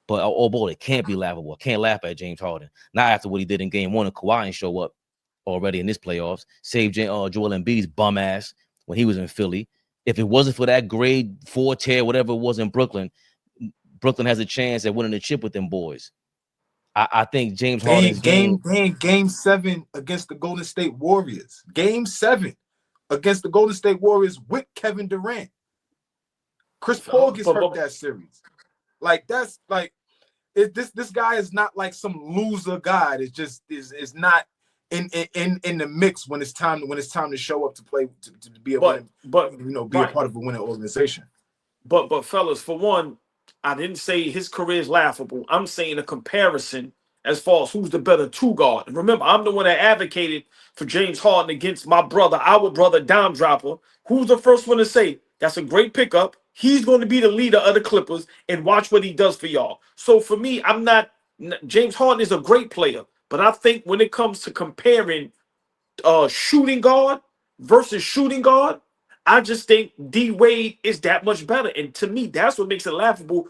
But oh boy, it can't be laughable. I can't laugh at James Harden. Not after what he did in game 1 and Kawhi ain't show up already in this playoffs. Saved Joel Embiid's bum ass when he was in Philly. If it wasn't for that grade 4 tear, whatever it was in Brooklyn, Brooklyn has a chance at winning the chip with them boys. I think James Harden's game 7 against the Golden State Warriors. Game 7 against the Golden State Warriors with Kevin Durant. Chris Paul gets hurt that series. Like, that's like, this guy is not like some loser guy. It's just is not in the mix when it's time to show up to play to be a winning, be a part of a winning organization. But fellas, for one, I didn't say his career is laughable. I'm saying a comparison as far as who's the better 2 guard. And remember, I'm the one that advocated for James Harden against our brother Dime Dropper. Who's the first one to say that's a great pickup? He's going to be the leader of the Clippers, and watch what he does for y'all. So for me, James Harden is a great player, but I think when it comes to comparing shooting guard versus shooting guard, I just think D Wade is that much better. And to me, that's what makes it laughable.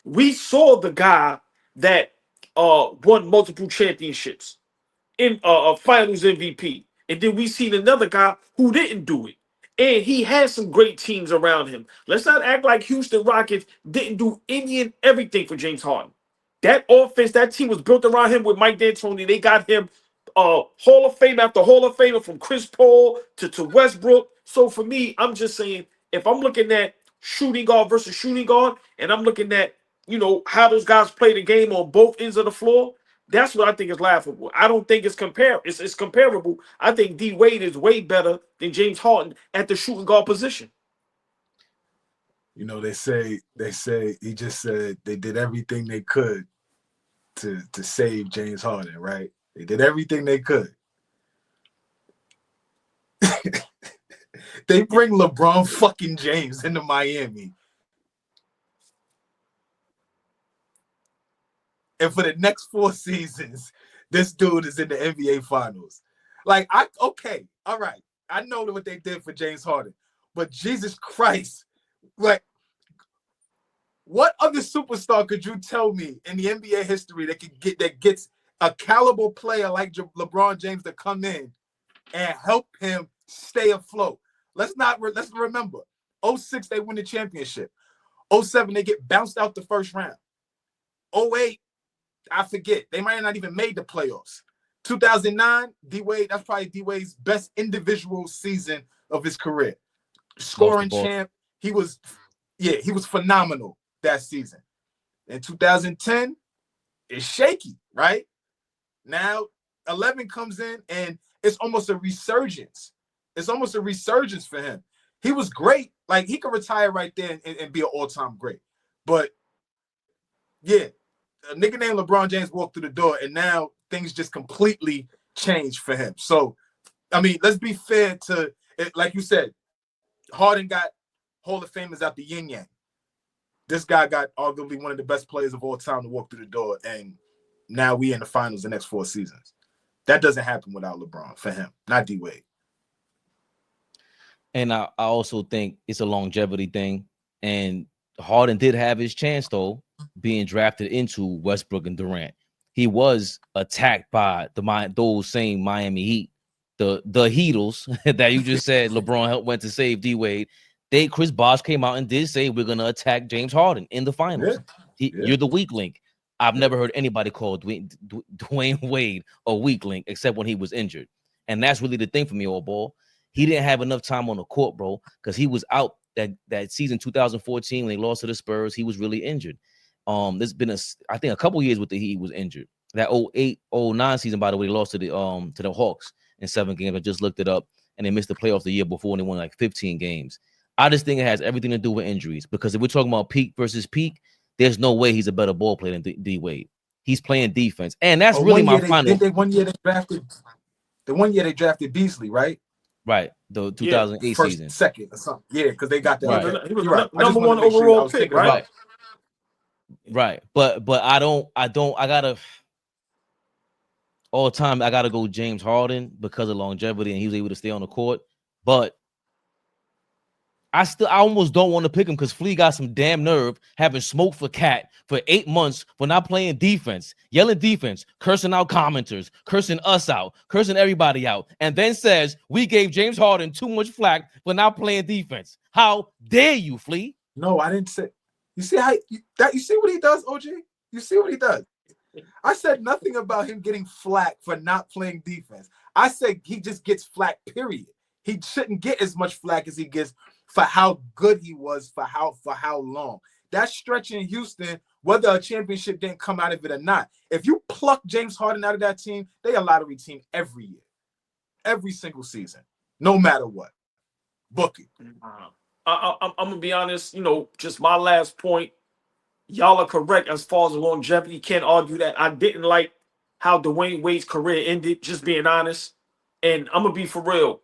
We saw the guy that won multiple championships in finals MVP. And then we seen another guy who didn't do it. And he had some great teams around him. Let's not act like Houston Rockets didn't do any and everything for James Harden. That offense, that team was built around him with Mike D'Antoni. They got him Hall of Fame after Hall of Famer, from Chris Paul to Westbrook. So for me, I'm just saying, if I'm looking at shooting guard versus shooting guard, and I'm looking at, how those guys play the game on both ends of the floor, that's what I think is laughable. I don't think it's comparable. I think D Wade is way better than James Harden at the shooting guard position. They say he just said they did everything they could to save James Harden, right? They did everything they could. They bring LeBron fucking James into Miami. and for the next 4 seasons, this dude is in the NBA Finals. Like, okay, all right. I know what they did for James Harden, but Jesus Christ, like, what other superstar could you tell me in the NBA history that gets a caliber player like LeBron James to come in and help him stay afloat? Let's remember, 06 they win the championship. 07 they get bounced out the first round. 08, I forget. They might have not even made the playoffs. 2009, D-Wade, that's probably D-Wade's best individual season of his career. Scoring champ. He was phenomenal that season. In 2010, it's shaky, right? Now 11 comes in and it's almost a resurgence. It's almost a resurgence for him. He was great. Like, he could retire right there and be an all-time great. But yeah, a nigga named LeBron James walked through the door, and now things just completely changed for him. So, I mean, let's be fair to it. Like you said, Harden got Hall of Famers out the yin-yang. This guy got arguably one of the best players of all time to walk through the door, and now we in the finals the next 4 seasons. That doesn't happen without LeBron for him, not D-Wade. And I also think it's a longevity thing. And Harden did have his chance, though, being drafted into Westbrook and Durant. He was attacked by those same Miami Heat, the Heatles that you just said LeBron went to save D-Wade. Chris Bosh came out and did say, we're going to attack James Harden in the finals. You're the weak link. I've never heard anybody call Dwayne Wade a weak link except when he was injured. And that's really the thing for me, AllBall. He didn't have enough time on the court, bro, because he was out that season 2014 when they lost to the Spurs. He was really injured. There's been I think a couple years with the Heat he was injured. That 08-09 season, by the way, they lost to the Hawks in 7 games. I just looked it up, and they missed the playoffs the year before, and they won like 15 games. I just think it has everything to do with injuries, because if we're talking about peak versus peak, there's no way he's a better ball player than D-Wade. He's playing defense, and that's really my final. The one year they drafted Beasley, right? Right, the 2008 first, season, second or something. Yeah, because they got that. Right. He was right. number 1 overall pick, right? Right. But I gotta all the time. I gotta go James Harden because of longevity, and he was able to stay on the court. But I almost don't want to pick him because Flea got some damn nerve having smoked for Cat for 8 months for not playing defense, yelling defense, cursing out commenters, cursing us out, cursing everybody out, and then says we gave James Harden too much flack for not playing defense. How dare you, Flea? No, I didn't say. You see you see what he does, OG? You see what he does? I said nothing about him getting flack for not playing defense. I said he just gets flack, period. He shouldn't get as much flack as he gets for how good he was for how long. That stretch in Houston, whether a championship didn't come out of it or not, if you pluck James Harden out of that team, they a lottery team every year, every single season, no matter what. Book it. I'm gonna be honest. Just my last point. Y'all are correct as far as longevity. Can't argue that. I didn't like how Dwayne Wade's career ended. Just being honest, and I'm gonna be for real.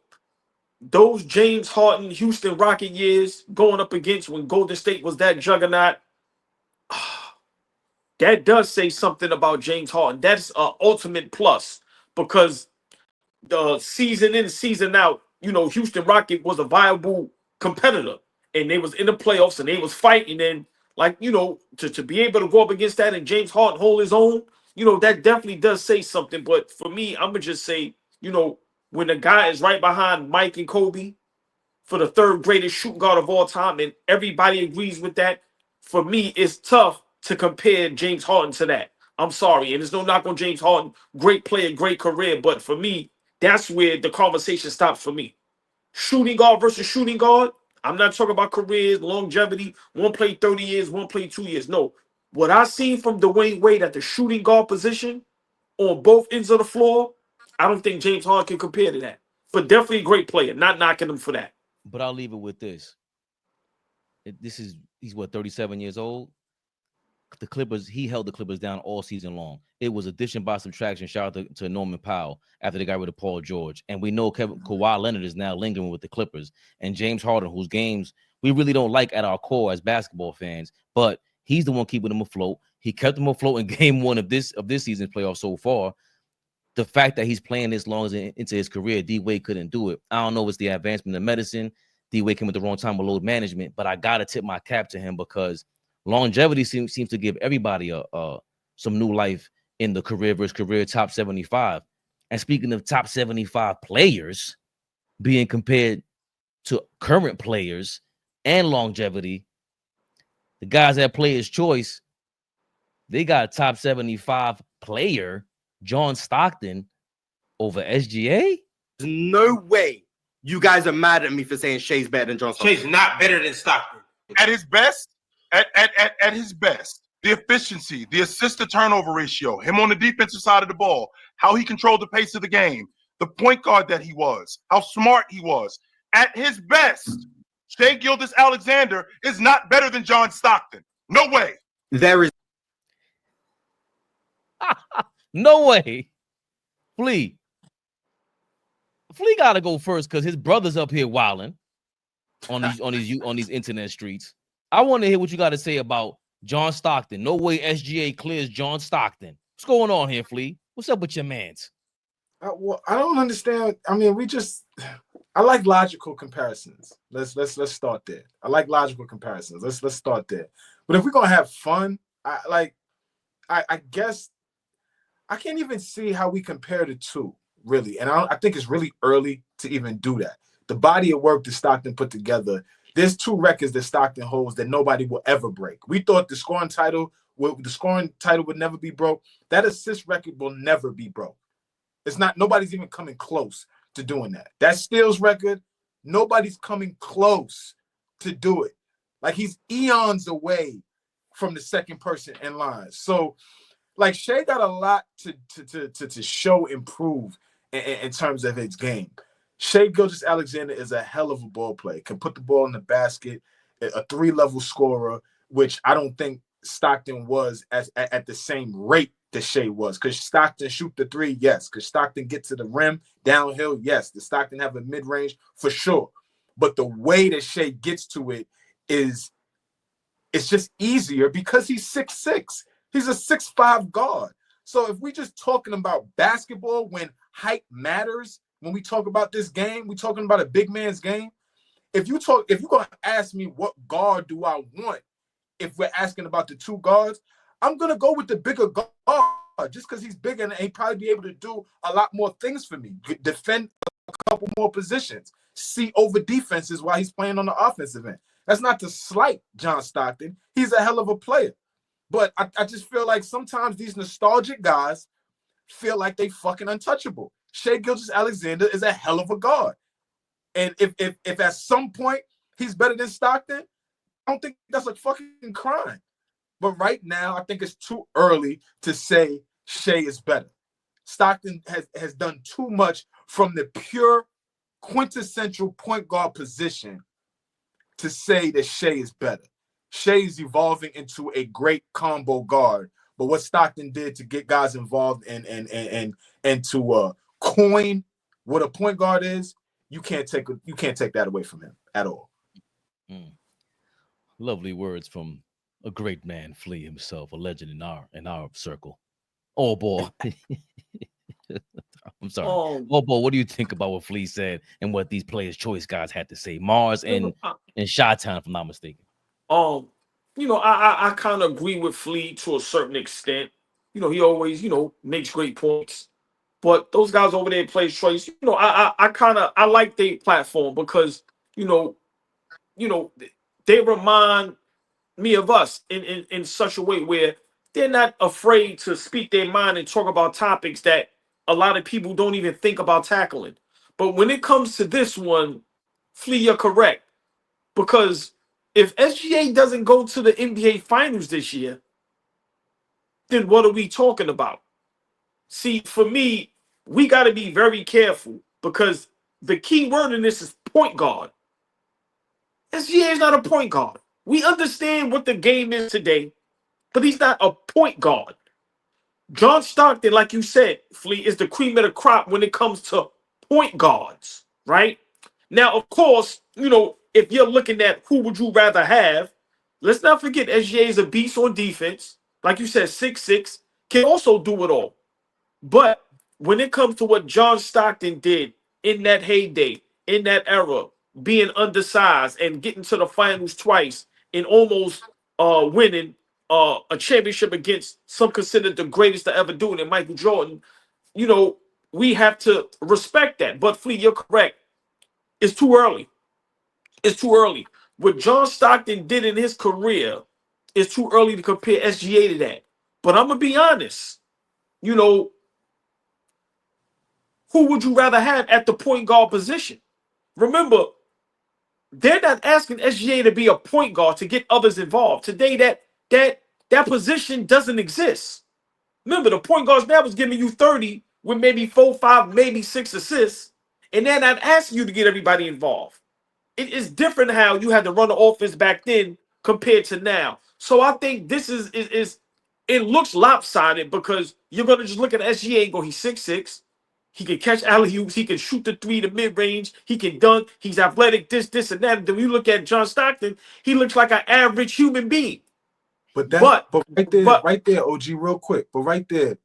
Those James Harden, Houston Rocket years going up against when Golden State was that juggernaut, that does say something about James Harden. That's an ultimate plus, because the season in, season out, Houston Rocket was a viable competitor, and they was in the playoffs and they was fighting. And to be able to go up against that and James Harden hold his own, that definitely does say something. But for me, I'm gonna just say, when the guy is right behind Mike and Kobe for the 3rd greatest shooting guard of all time, and everybody agrees with that, for me, it's tough to compare James Harden to that. I'm sorry, and there's no knock on James Harden. Great player, great career, but for me, that's where the conversation stops for me. Shooting guard versus shooting guard. I'm not talking about careers, longevity. One played 30 years, one played 2 years. No. What I seen from Dwayne Wade at the shooting guard position on both ends of the floor, I don't think James Harden can compare to that. But definitely a great player. Not knocking him for that. But I'll leave it with this. He's what, 37 years old? The Clippers, he held the Clippers down all season long. It was addition by subtraction. Shout out to Norman Powell after they got rid of Paul George. And we know Kawhi Leonard is now lingering with the Clippers. And James Harden, whose games we really don't like at our core as basketball fans, but he's the one keeping them afloat. He kept them afloat in game one of this season's playoff so far. The fact that he's playing this long into his career, D-Wade couldn't do it. I don't know if it's the advancement in medicine. D-Wade came at the wrong time with load management, but I gotta tip my cap to him because longevity seems to give everybody some new life in the career versus career top 75. And speaking of top 75 players being compared to current players and longevity, the guys at Players Choice, they got a top 75 player, John Stockton, over SGA. There's no way you guys are mad at me for saying Shay's better than John Stockton. Shay's not better than Stockton. At his best, at his best, the efficiency, the assist to turnover ratio, him on the defensive side of the ball, how he controlled the pace of the game, the point guard that he was, how smart he was. At his best, Shai Gilgeous-Alexander is not better than John Stockton. No way. There is no way. Flea gotta go first because his brother's up here wilding on these internet streets. I want to hear what you got to say about John Stockton. No way SGA clears John Stockton. What's going on here, Flea? What's up with your mans? Well, I don't understand. I mean, I like logical comparisons. Let's start there. I like logical comparisons. Let's start there. But if we're gonna have fun, I guess I can't even see how we compare the two, really. And I think it's really early to even do that. The body of work that Stockton put together, there's two records that Stockton holds that nobody will ever break. We thought the scoring title would never be broke. That assist record will never be broke. It's not, nobody's even coming close to doing that. That steals record, nobody's coming close to do it. Like, he's eons away from the second person in line. So, like, Shai got a lot to show improve in terms of his game. Shai Gilgeous-Alexander is a hell of a ball player, can put the ball in the basket, a 3-level scorer, which I don't think Stockton was at the same rate that Shai was. Because Stockton shoot the 3, yes. Because Stockton get to the rim, downhill, yes. Does Stockton have a mid-range? For sure. But the way that Shai gets to it it's just easier because he's 6'6". He's a 6'5" guard. So if we're just talking about basketball when height matters, when we talk about this game, we're talking about a big man's game. If you're gonna ask me what guard do I want, if we're asking about the two guards, I'm gonna go with the bigger guard just because he's bigger and he probably be able to do a lot more things for me. Defend a couple more positions, see over defenses while he's playing on the offensive end. That's not to slight John Stockton. He's a hell of a player. But I just feel like sometimes these nostalgic guys feel like they fucking untouchable. Shai Gilgeous-Alexander is a hell of a guard. And if at some point he's better than Stockton, I don't think that's a fucking crime. But right now, I think it's too early to say Shai is better. Stockton has done too much from the pure quintessential point guard position to say that Shai is better. Shai is evolving into a great combo guard, but what Stockton did to get guys involved and to coin what a point guard is, you can't take that away from him at all. Lovely words from a great man, Flea himself, a legend in our circle. Oh boy. I'm sorry. Oh boy, what do you think about what Flea said and what these Players' Choice guys had to say? Mars and Chi-Town, if I'm not mistaken. I kind of agree with Flea to a certain extent. He always, makes great points. But those guys over there at Players' Choice, I like their platform because, they remind me of us in such a way where they're not afraid to speak their mind and talk about topics that a lot of people don't even think about tackling. But when it comes to this one, Flea, you're correct. Because if SGA doesn't go to the NBA Finals this year, then what are we talking about? See, for me, we got to be very careful because the key word in this is point guard. SGA is not a point guard. We understand what the game is today, but he's not a point guard. John Stockton, like you said, Flea, is the cream of the crop when it comes to point guards, right? Now, of course, if you're looking at who would you rather have, let's not forget SGA is a beast on defense. like you said, 6'6", can also do it all. But when it comes to what John Stockton did in that heyday, in that era, being undersized and getting to the finals twice and almost winning a championship against some considered the greatest to ever do it, in Michael Jordan, you know, we have to respect that. But Flea, you're correct. It's too early. It's too early. What John Stockton did in his career, it's too early to compare SGA to that. But I'm gonna be honest. You know, who would you rather have at the point guard position? Remember, they're not asking SGA to be a point guard to get others involved. Today, that position doesn't exist. Remember, the point guards now is giving you 30 with maybe 4, 5, maybe 6 assists, and they're not asking you to get everybody involved. It is different how you had to run the offense back then compared to now. So I think this is it looks lopsided because you're gonna just look at SGA and go, he's 6'6". He can catch alley-oops. He can shoot the three to mid-range. He can dunk. He's athletic, this, and that. And then when you look at John Stockton, he looks like an average human being. But right there, OG, real quick. But right there,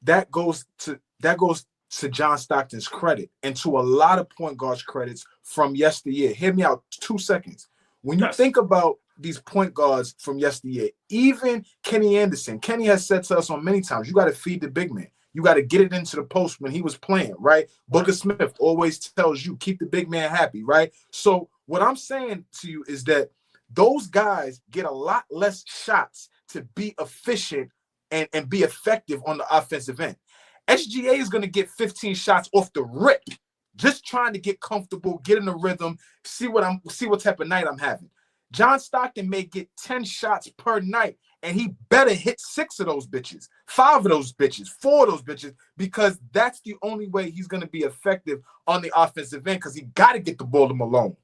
that goes to John Stockton's credit and to a lot of point guards' credits from yesteryear. Hear me out 2 seconds. When you think about these point guards from yesteryear, even Kenny Anderson, Kenny has said to us on many times, you got to feed the big man. You got to get it into the post when he was playing, right? Booker Smith always tells you, keep the big man happy, right? So what I'm saying to you is that those guys get a lot less shots to be efficient and be effective on the offensive end. SGA is going to get 15 shots off the rip, just trying to get comfortable, get in the rhythm, see what type of night I'm having. John Stockton may get 10 shots per night, and he better hit 6 of those bitches, 5 of those bitches, 4 of those bitches, because that's the only way he's going to be effective on the offensive end, because he got to get the ball to Malone.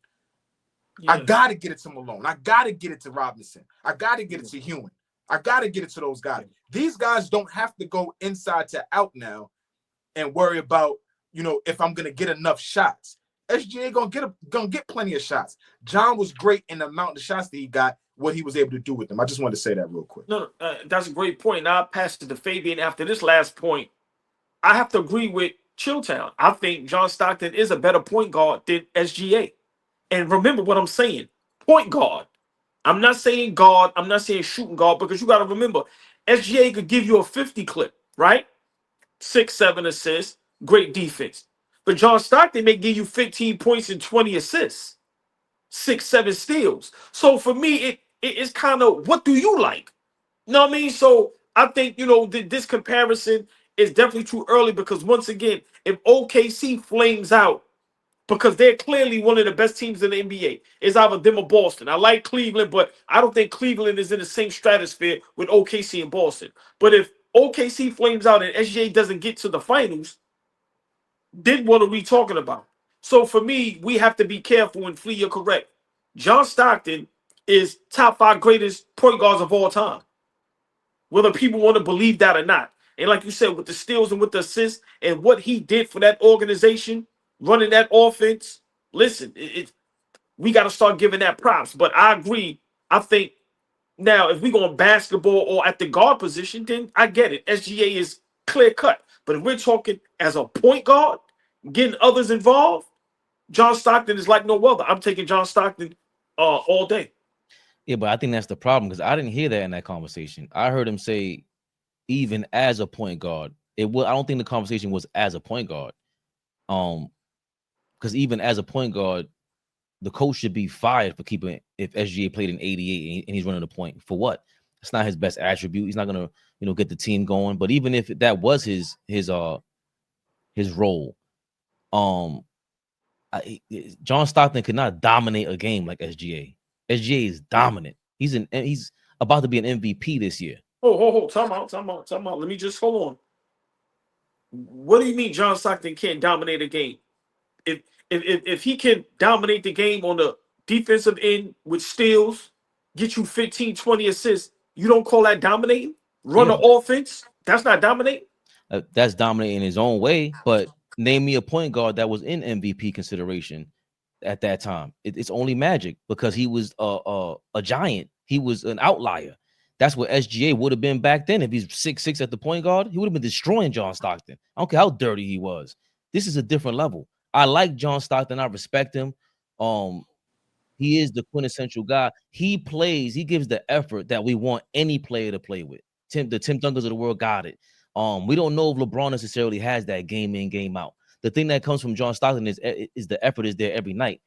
Yeah. I got to get it to Malone. I got to get it to Robinson. I got to get it to Hewan. I got to get it to those guys. These guys don't have to go inside to out now and worry about, if I'm going to get enough shots. SGA gonna get plenty of shots. John was great in the amount of shots that he got, what he was able to do with them. I just wanted to say that real quick. No, that's a great point. Now I'll pass it to Fabian after this last point. I have to agree with Chilltown. I think John Stockton is a better point guard than SGA. And remember what I'm saying, point guard. I'm not saying guard. I'm not saying shooting guard, because you got to remember, SGA could give you a 50 clip, right? 6, 7 assists, great defense. But John Stockton may give you 15 points and 20 assists, 6, 7 steals. So for me, it's kind of, what do you like? You know what I mean? So I think, this comparison is definitely too early, because once again, if OKC flames out, because they're clearly one of the best teams in the NBA, it's either them or Boston. I like Cleveland, but I don't think Cleveland is in the same stratosphere with OKC and Boston. But if OKC flames out and SGA doesn't get to the finals, then what are we talking about? So for me, we have to be careful, and Flea, you're correct. John Stockton is top 5 greatest point guards of all time, whether people want to believe that or not. And like you said, with the steals and with the assists and what he did for that organization, running that offense, listen, we got to start giving that props. But I agree. I think now, if we go on basketball or at the guard position, then I get it. SGA is clear cut. But if we're talking as a point guard, getting others involved, John Stockton is like no other. I'm taking John Stockton all day. Yeah, but I think that's the problem, because I didn't hear that in that conversation. I heard him say, even as a point guard, I don't think the conversation was as a point guard. Because even as a point guard, the coach should be fired for keeping, if SGA played in 88 and he's running the point. For what? It's not his best attribute. He's not gonna, get the team going. But even if that was his role, John Stockton could not dominate a game like SGA. SGA is dominant. He's about to be an MVP this year. Oh, time out. Let me just hold on. What do you mean John Stockton can't dominate a game? If he can dominate the game on the defensive end with steals, get you 15, 20 assists, you don't call that dominating? Run an offense? That's not dominating? That's dominating in his own way, but name me a point guard that was in MVP consideration at that time. It's only Magic, because he was a giant. He was an outlier. That's what SGA would have been back then. If he's 6'6" at the point guard, he would have been destroying John Stockton. I don't care how dirty he was. This is a different level. I like John Stockton. I respect him. He is the quintessential guy. He plays, he gives the effort that we want any player to play with. The Tim Duncans of the world got it. We don't know if LeBron necessarily has that game in, game out. The thing that comes from John Stockton is the effort is there every night.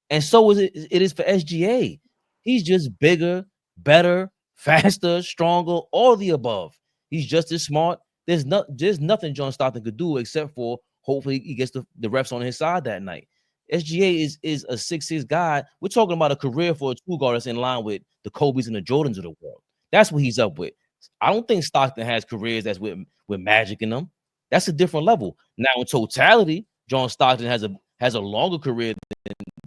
And so is it is for SGA. He's just bigger, better, faster, stronger, all the above. He's just as smart. There's nothing John Stockton could do except for hopefully he gets the refs on his side that night. SGA is a 6'6" guy. We're talking about a career for a two guard that's in line with the Kobe's and the Jordans of the world. That's what he's up with. I don't think Stockton has careers that's with Magic in them. That's a different level. Now, in totality, John Stockton has a longer career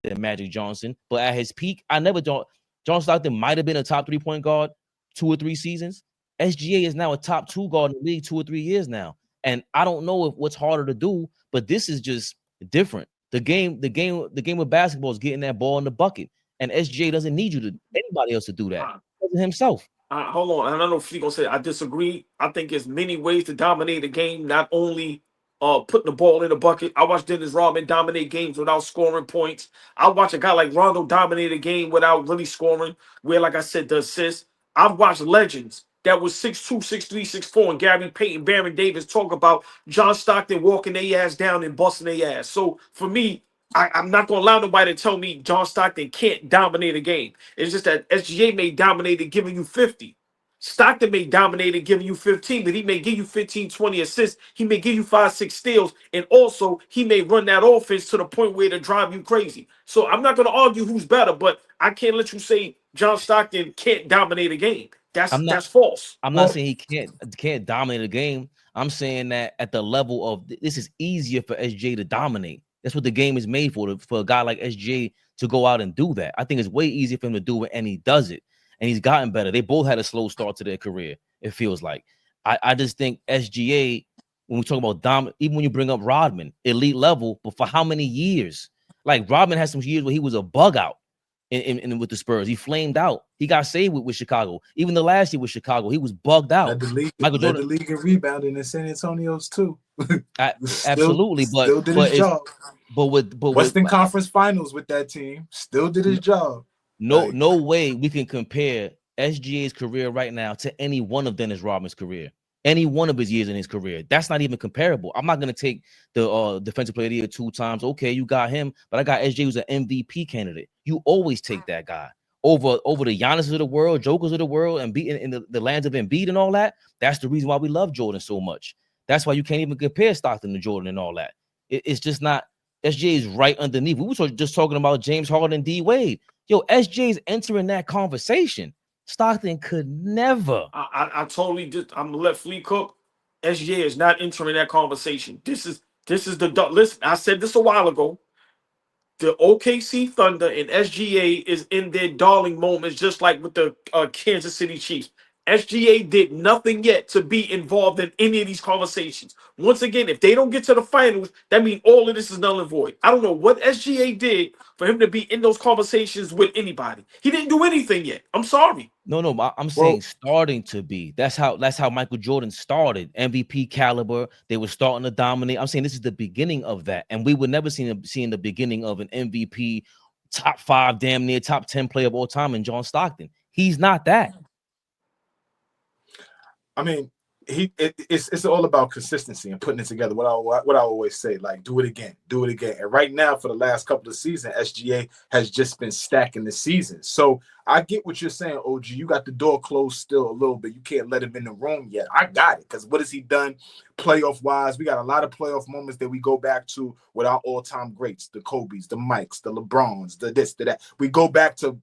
than Magic Johnson, but at his peak, John Stockton might have been a top 3-point guard 2 or 3 seasons. SGA is now a top 2 guard in the league 2 or 3 years now. And I don't know what's harder to do, but this is just different. The game with basketball is getting that ball in the bucket, and SGA doesn't need anybody else to do that. Himself. Hold on, and I know Fleet gonna say I disagree. I think there's many ways to dominate a game, not only putting the ball in the bucket. I watched Dennis Rodman dominate games without scoring points. I watch a guy like Rondo dominate a game without really scoring, where, like I said, the assist. I've watched legends that was 6'2", 6'3", 6'4", and Gary Payton, Baron Davis talk about John Stockton walking their ass down and busting their ass. So for me, I'm not going to allow nobody to tell me John Stockton can't dominate a game. It's just that SGA may dominate it giving you 50. Stockton may dominate it giving you 15, but he may give you 15, 20 assists. He may give you 5, 6 steals. And also, he may run that offense to the point where it'll drive you crazy. So I'm not going to argue who's better, but I can't let you say John Stockton can't dominate a game. That's false. I'm not saying he can't dominate a game. I'm saying that at the level of this is easier for SGA to dominate. That's what the game is made for a guy like SGA to go out and do that. I think it's way easier for him to do it, and he does it. And he's gotten better. They both had a slow start to their career, it feels like. I just think SGA, when we talk about even when you bring up Rodman, elite level, but for how many years? Like Rodman had some years where he was a bug out in with the Spurs. He flamed out. He got saved with Chicago. Even the last year with Chicago, he was bugged out. Michael Jordan, the league in rebounding in San Antonio's too. Absolutely, still did his job. But Western Conference Finals with that team, still did his job. No way we can compare SGA's career right now to any one of Dennis Rodman's career, any one of his years in his career. That's not even comparable. I'm not going to take the defensive player of the year 2 times. Okay, you got him, but I got SGA who's an MVP candidate. You always take that guy over the Giannis of the world, Jokers of the world, and beating in the lands of Embiid and all that. That's the reason why we love Jordan so much. That's why you can't even compare Stockton to Jordan and all that. It's just not. SGA is right underneath. We were just talking about James Harden and D Wade. Yo, SGA is entering that conversation. Stockton could never. I totally just. I'm gonna let Fleet cook. SGA is not entering that conversation. This is the listen. I said this a while ago. The OKC Thunder and SGA is in their darling moments, just like with the Kansas City Chiefs. SGA did nothing yet to be involved in any of these conversations. Once again, if they don't get to the finals, that means all of this is null and void. I don't know what SGA did for him to be in those conversations with anybody. He didn't do anything yet. I'm sorry. No, I'm saying starting to be. That's how Michael Jordan started. MVP caliber. They were starting to dominate. I'm saying this is the beginning of that, and we would never see the beginning of an MVP, top 5, damn near top 10 player of all time in John Stockton. He's not that. I mean, it's all about consistency and putting it together. What I always say, like, do it again. And right now, for the last couple of seasons, SGA has just been stacking the season. So I get what you're saying, OG. You got the door closed still a little bit. You can't let him in the room yet. I got it, because what has he done playoff wise? We got a lot of playoff moments that we go back to with our all-time greats, the Kobe's, the Mikes, the LeBrons, the this, the that. We go back to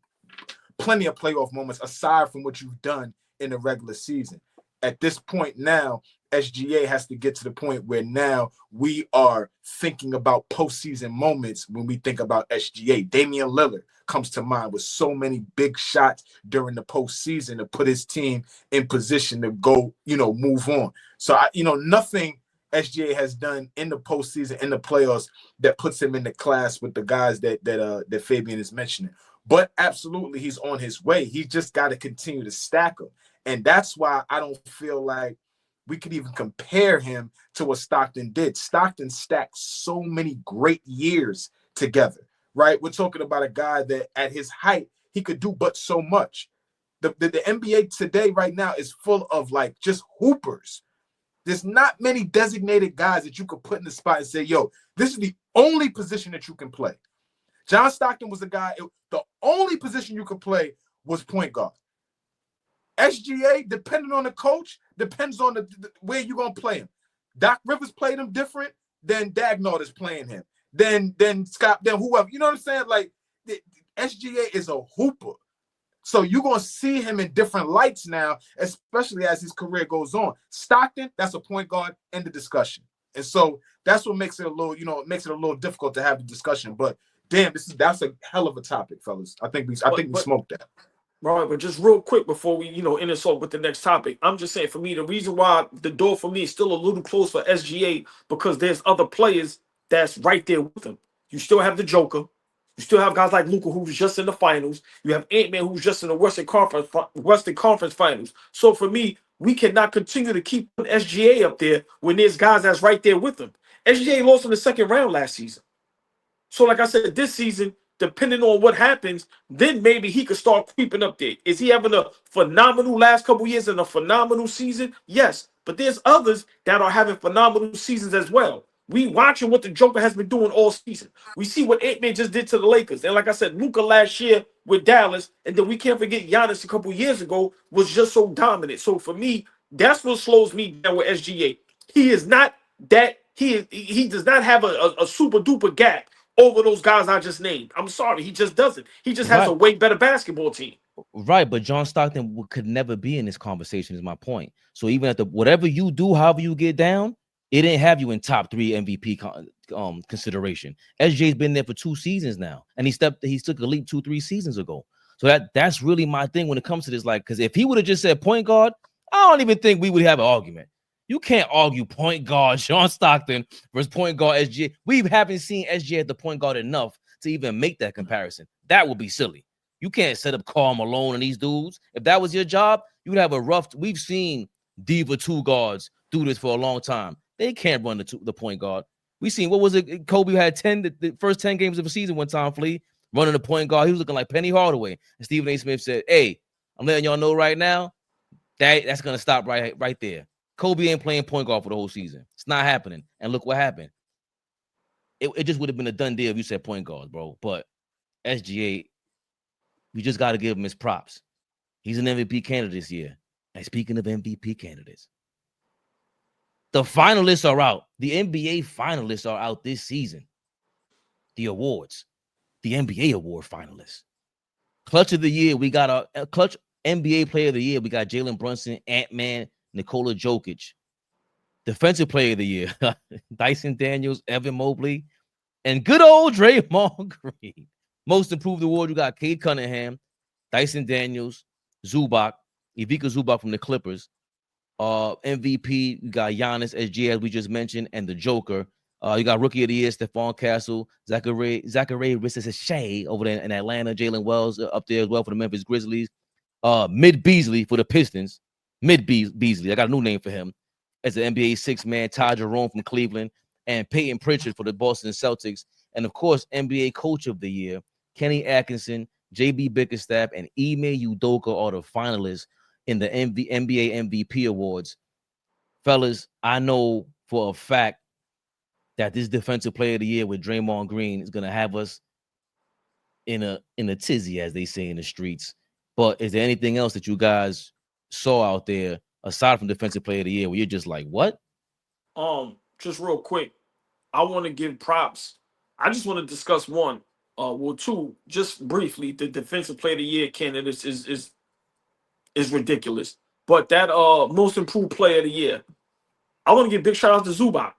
plenty of playoff moments aside from what you've done in the regular season. At this point now, SGA has to get to the point where now we are thinking about postseason moments when we think about SGA. Damian Lillard comes to mind with so many big shots during the postseason to put his team in position to go, move on. So, nothing SGA has done in the postseason, in the playoffs, that puts him in the class with the guys that Fabian is mentioning. But absolutely, he's on his way. He just got to continue to stack them. And that's why I don't feel like we could even compare him to what Stockton did. Stockton stacked so many great years together, right? We're talking about a guy that at his height, he could do but so much. The NBA today right now is full of like just hoopers. There's not many designated guys that you could put in the spot and say, yo, this is the only position that you can play. John Stockton was the guy, the only position you could play was point guard. SGA, depending on the coach, depends on the where you're going to play him. Doc Rivers played him different than Dagnall is playing him. Then Scott, then whoever. You know what I'm saying? Like, SGA is a hooper. So you're going to see him in different lights now, especially as his career goes on. Stockton, that's a point guard in the discussion. And so that's what makes it a little, it makes it a little difficult to have the discussion. But damn, that's a hell of a topic, fellas. I think we smoked that. Right, but just real quick before we, end this off with the next topic, I'm just saying, for me, the reason why the door for me is still a little close for SGA, because there's other players that's right there with him. You still have the Joker. You still have guys like Luka, who's just in the finals. You have Ant-Man, who's just in the Western Conference Finals. So for me, we cannot continue to keep putting SGA up there when there's guys that's right there with him. SGA lost in the second round last season. So like I said, this season, depending on what happens, then maybe he could start creeping up there. Is he having a phenomenal last couple years and a phenomenal season? Yes, but there's others that are having phenomenal seasons as well. We watching what the Joker has been doing all season. We see what Ant-Man just did to the Lakers. And like I said, Luka last year with Dallas, and then we can't forget Giannis a couple years ago was just so dominant. So for me, that's what slows me down with SGA. He is not that, he does not have a super duper gap over those guys I just named. I'm sorry, he just doesn't. He just has a way better basketball team. Right, but John Stockton could never be in this conversation, is my point. So even at whatever you do, however you get down, it didn't have you in top 3 MVP consideration. SJ's been there for 2 seasons now, and he took a leap 2-3 seasons ago. So that's really my thing when it comes to this. Like, because if he would have just said point guard, I don't even think we would have an argument. You can't argue point guard John Stockton versus point guard SGA. We haven't seen SGA at the point guard enough to even make that comparison. That would be silly. You can't set up Karl Malone and these dudes. If that was your job, you would have a rough. We've seen Diva 2 guards do this for a long time. They can't run the point guard. We seen, what was it? Kobe had the first 10 games of the season one time, Flea, running the point guard. He was looking like Penny Hardaway. And Stephen A. Smith said, hey, I'm letting y'all know right now, that's going to stop right there. Kobe ain't playing point guard for the whole season. It's not happening. And look what happened. It just would have been a done deal if you said point guard, bro. But SGA, we just got to give him his props. He's an MVP candidate this year. And speaking of MVP candidates, the finalists are out. The NBA finalists are out this season. The awards. The NBA award finalists. Clutch of the year, we got a clutch NBA player of the year. We got Jalen Brunson, Ant-Man, Nikola Jokic. Defensive player of the year, Dyson Daniels, Evan Mobley, and good old Draymond Green. Most improved award, you got Cade Cunningham, Dyson Daniels, Zubac, Ivica Zubac from the Clippers. MVP, you got Giannis, SGA, as we just mentioned, and the Joker. You got Rookie of the Year, Stephon Castle, Zachary Rissace over there in Atlanta, Jalen Wells up there as well for the Memphis Grizzlies. Mid Beasley for the Pistons. Mid Beasley, I got a new name for him, as the NBA 6-man, Ty Jerome from Cleveland, and Peyton Pritchard for the Boston Celtics. And of course, NBA Coach of the Year, Kenny Atkinson, JB Bickerstaff, and Ime Udoka are the finalists in the NBA MVP awards. Fellas, I know for a fact that this Defensive Player of the Year with Draymond Green is going to have us in a tizzy, as they say in the streets. But is there anything else that you guys saw out there aside from Defensive Player of the Year where you're just like, what? Just real quick, I want to give props. I just want to discuss one, two, just briefly. The Defensive Player of the Year candidates is ridiculous. But that most improved player of the year, I want to give big shout out to Zubac.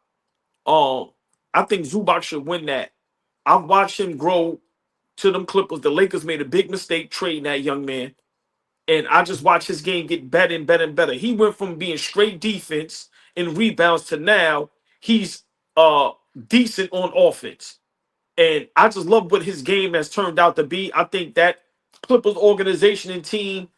I think Zubac should win that. I've watched him grow to them Clippers. The Lakers made a big mistake trading that young man. And I just watched his game get better and better and better. He went from being straight defense and rebounds to now he's decent on offense. And I just love what his game has turned out to be. I think that Clippers organization and team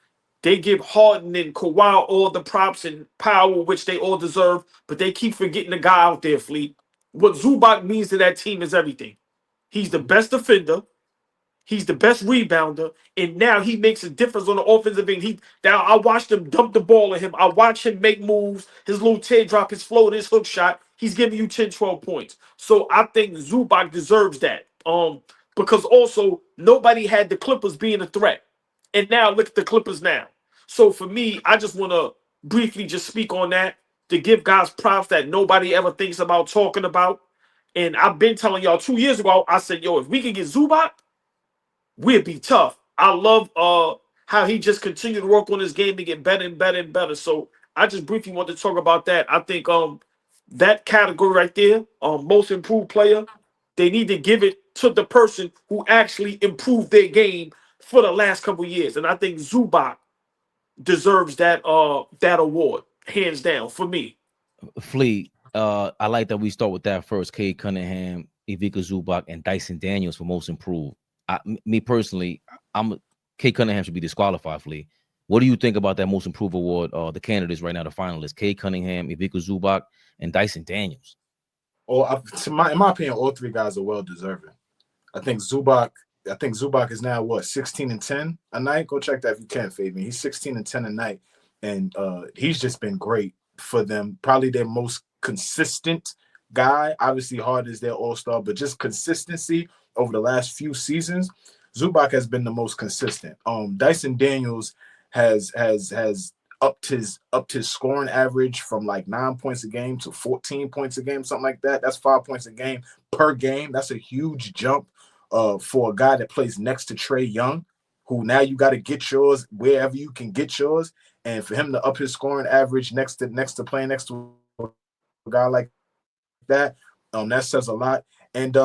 They give Harden and Kawhi all the props and power which they all deserve, but they keep forgetting the guy out there, Fleet. What Zubac means to that team is everything. He's the best defender. He's the best rebounder, and now he makes a difference on the offensive end. Now I watched him dump the ball at him. I watch him make moves, his little teardrop, his float, his hook shot. He's giving you 10, 12 points. So I think Zubac deserves that. Because also nobody had the Clippers being a threat. And now look at the Clippers now. So for me, I just want to briefly just speak on that to give guys props that nobody ever thinks about talking about. And I've been telling y'all 2 years ago, I said, yo, if we can get Zubac, we'd be tough. I love how he just continued to work on his game to get better and better and better. So I just briefly want to talk about that. I think that category right there, most improved player, they need to give it to the person who actually improved their game for the last couple of years. And I think Zubac deserves that award, hands down, for me. Fleet, I like that we start with that first. Cade Cunningham, Ivica Zubac, and Dyson Daniels for most improved. Me personally, Cade Cunningham should be disqualified, Fleet. What do you think about that most improved award? The candidates right now, the finalists: Cade Cunningham, Ivica Zubac, and Dyson Daniels. In my opinion, all three guys are well deserving. I think Zubac is now what, 16-10 a night. Go check that if you can, Fabian. He's 16-10 a night, and he's just been great for them. Probably their most consistent guy. Obviously, Harden is their all-star, but just consistency over the last few seasons, Zubac has been the most consistent. Dyson Daniels has upped his scoring average from like 9 points a game to 14 points a game, something like that. That's 5 points a game per game. That's a huge jump for a guy that plays next to Trae Young, who now you got to get yours wherever you can get yours. And for him to up his scoring average next to playing next to a guy like that, that says a lot. And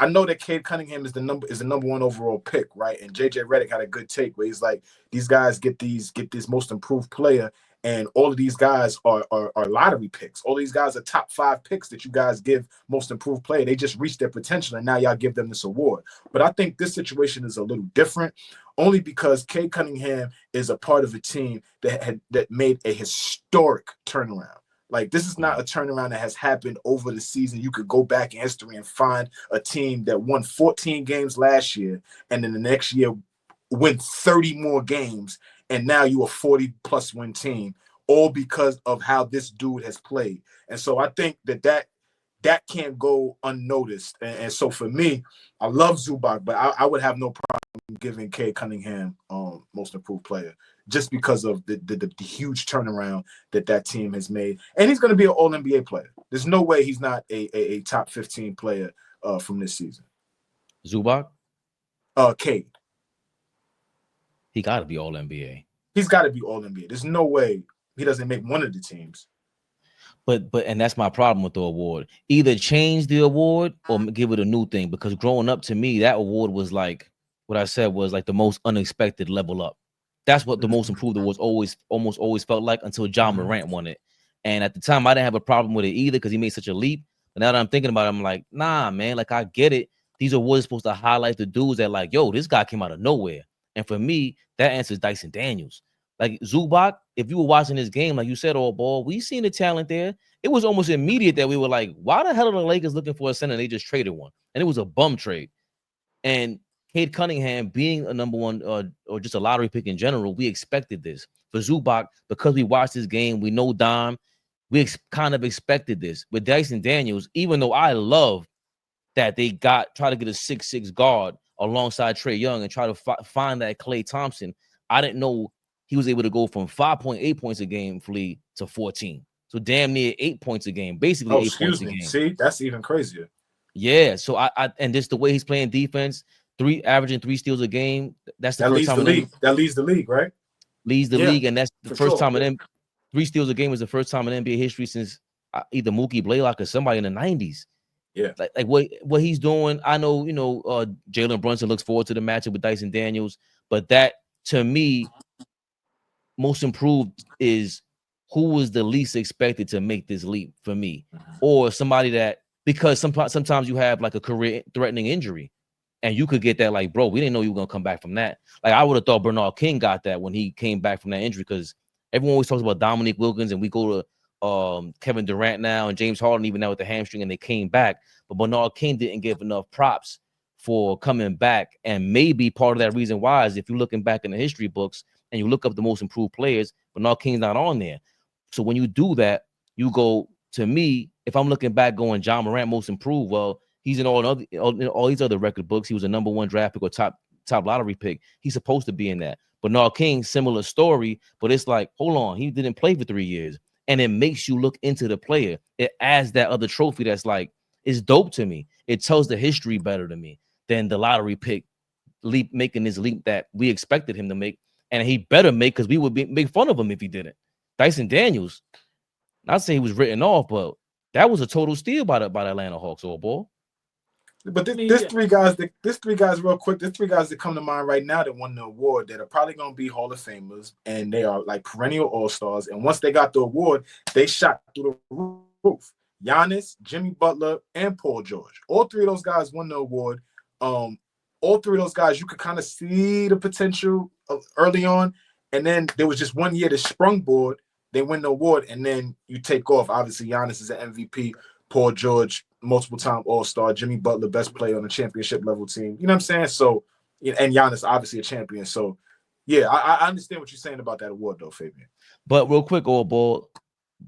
I know that Cade Cunningham is the number one overall pick, right? And JJ Redick had a good take where he's like, these guys get this most improved player, and all of these guys are lottery picks. All these guys are top 5 picks that you guys give most improved player. They just reached their potential, and now y'all give them this award. But I think this situation is a little different, only because Cade Cunningham is a part of a team that made a historic turnaround. Like, this is not a turnaround that has happened over the season. You could go back in history and find a team that won 14 games last year, and then the next year win 30 more games, and now you a 40-plus win team, all because of how this dude has played. And so I think that can't go unnoticed. And so for me, I love Zubac, but I would have no problem giving Cade Cunningham most improved player, just because of the huge turnaround that team has made. And he's going to be an All-NBA player. There's no way he's not a top 15 player from this season. Zubac? Cade. He got to be All-NBA. He's got to be All-NBA. There's no way he doesn't make one of the teams. But and that's my problem with the award. Either change the award or give it a new thing, because growing up, to me, that award was like, what I said was like the most unexpected level up. That's what the most improved awards almost always felt like, until John Morant won it. And at the time, I didn't have a problem with it either, because he made such a leap. But now that I'm thinking about it, I'm like, nah, man, like, I get it. These awards are supposed to highlight the dudes that, like, yo, this guy came out of nowhere. And for me, that answers Dyson Daniels. Like, Zubac, if you were watching this game, like you said, AllBall, we seen the talent there. It was almost immediate that we were like, why the hell are the Lakers looking for a center? They just traded one. And it was a bum trade. And Cade Cunningham being a number one or just a lottery pick in general, we expected this. For Zubac, because we watched this game, we know Dom, we kind of expected this. With Dyson Daniels, even though I love that they try to get a 6'6" guard alongside Trae Young and try to find that Klay Thompson, I didn't know he was able to go from 5.8 points a game, Flea, to 14. So damn near 8 points a game, basically 8 points a game. See, that's even crazier. Yeah, so I and just the way he's playing defense, averaging 3 steals a game. That's the first time that leads the league, right? Leads the league, and that's the first time in 3 steals a game is the first time in NBA history since either Mookie Blaylock or somebody in the 90s. Yeah, like what he's doing. I know, Jalen Brunson looks forward to the matchup with Dyson Daniels, but that, to me, most improved is who was the least expected to make this leap for me, or somebody that, because sometimes you have like a career-threatening injury. And you could get that, like, bro, we didn't know you were gonna come back from that. Like, I would have thought Bernard King got that when he came back from that injury, because everyone always talks about Dominique Wilkins, and we go to Kevin Durant now and James Harden even now with the hamstring, and they came back. But Bernard King didn't give enough props for coming back. And maybe part of that reason why is if you're looking back in the history books and you look up the most improved players, Bernard King's not on there. So when you do that, you go, to me, if I'm looking back going John Morant most improved, well, he's in all these other record books. He was a #1 draft pick or top lottery pick. He's supposed to be in that. Bernard King, similar story, but it's like, hold on, he didn't play for 3 years. And it makes you look into the player. It adds that other trophy that's like, it's dope to me. It tells the history better to me than the lottery pick making this leap that we expected him to make. And he better make, because we would make fun of him if he didn't. Dyson Daniels, not saying he was written off, but that was a total steal by the Atlanta Hawks, old boy. But there's three guys real quick. There's 3 guys that come to mind right now that won the award that are probably going to be Hall of Famers, and they are like perennial All-Stars. And once they got the award, they shot through the roof. Giannis, Jimmy Butler, and Paul George. All 3 of those guys won the award. All 3 of those guys, you could kind of see the potential early on, and then there was just 1 year that sprung board. They win the award, and then you take off. Obviously, Giannis is an MVP. Paul George, multiple-time All-Star. Jimmy Butler, best player on a championship-level team. You know what I'm saying? So, and Giannis, obviously a champion. So, yeah, I understand what you're saying about that award, though, Fabian. But real quick, old boy,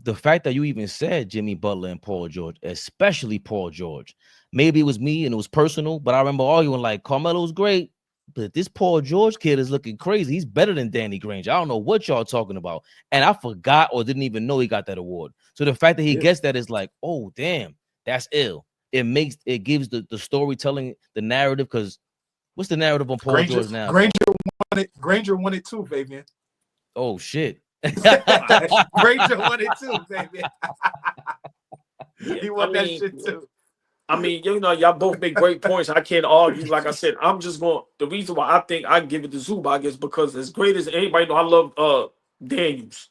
the fact that you even said Jimmy Butler and Paul George, especially Paul George, maybe it was me and it was personal, but I remember arguing like, Carmelo's great, but this Paul George kid is looking crazy. He's better than Danny Granger. I don't know what y'all talking about. And I forgot or didn't even know he got that award. So the fact that he gets that is like, oh, damn, that's ill. It gives the storytelling, the narrative, because what's the narrative on Paul George now? Granger won it too, Fabian. Oh, shit. Granger won it too, Fabian. He won that shit too. I mean, you know, y'all both make great points. I can't argue. Like I said, I'm just going. The reason why I think I give it to Zubac is because, as great as anybody know, I love Daniels.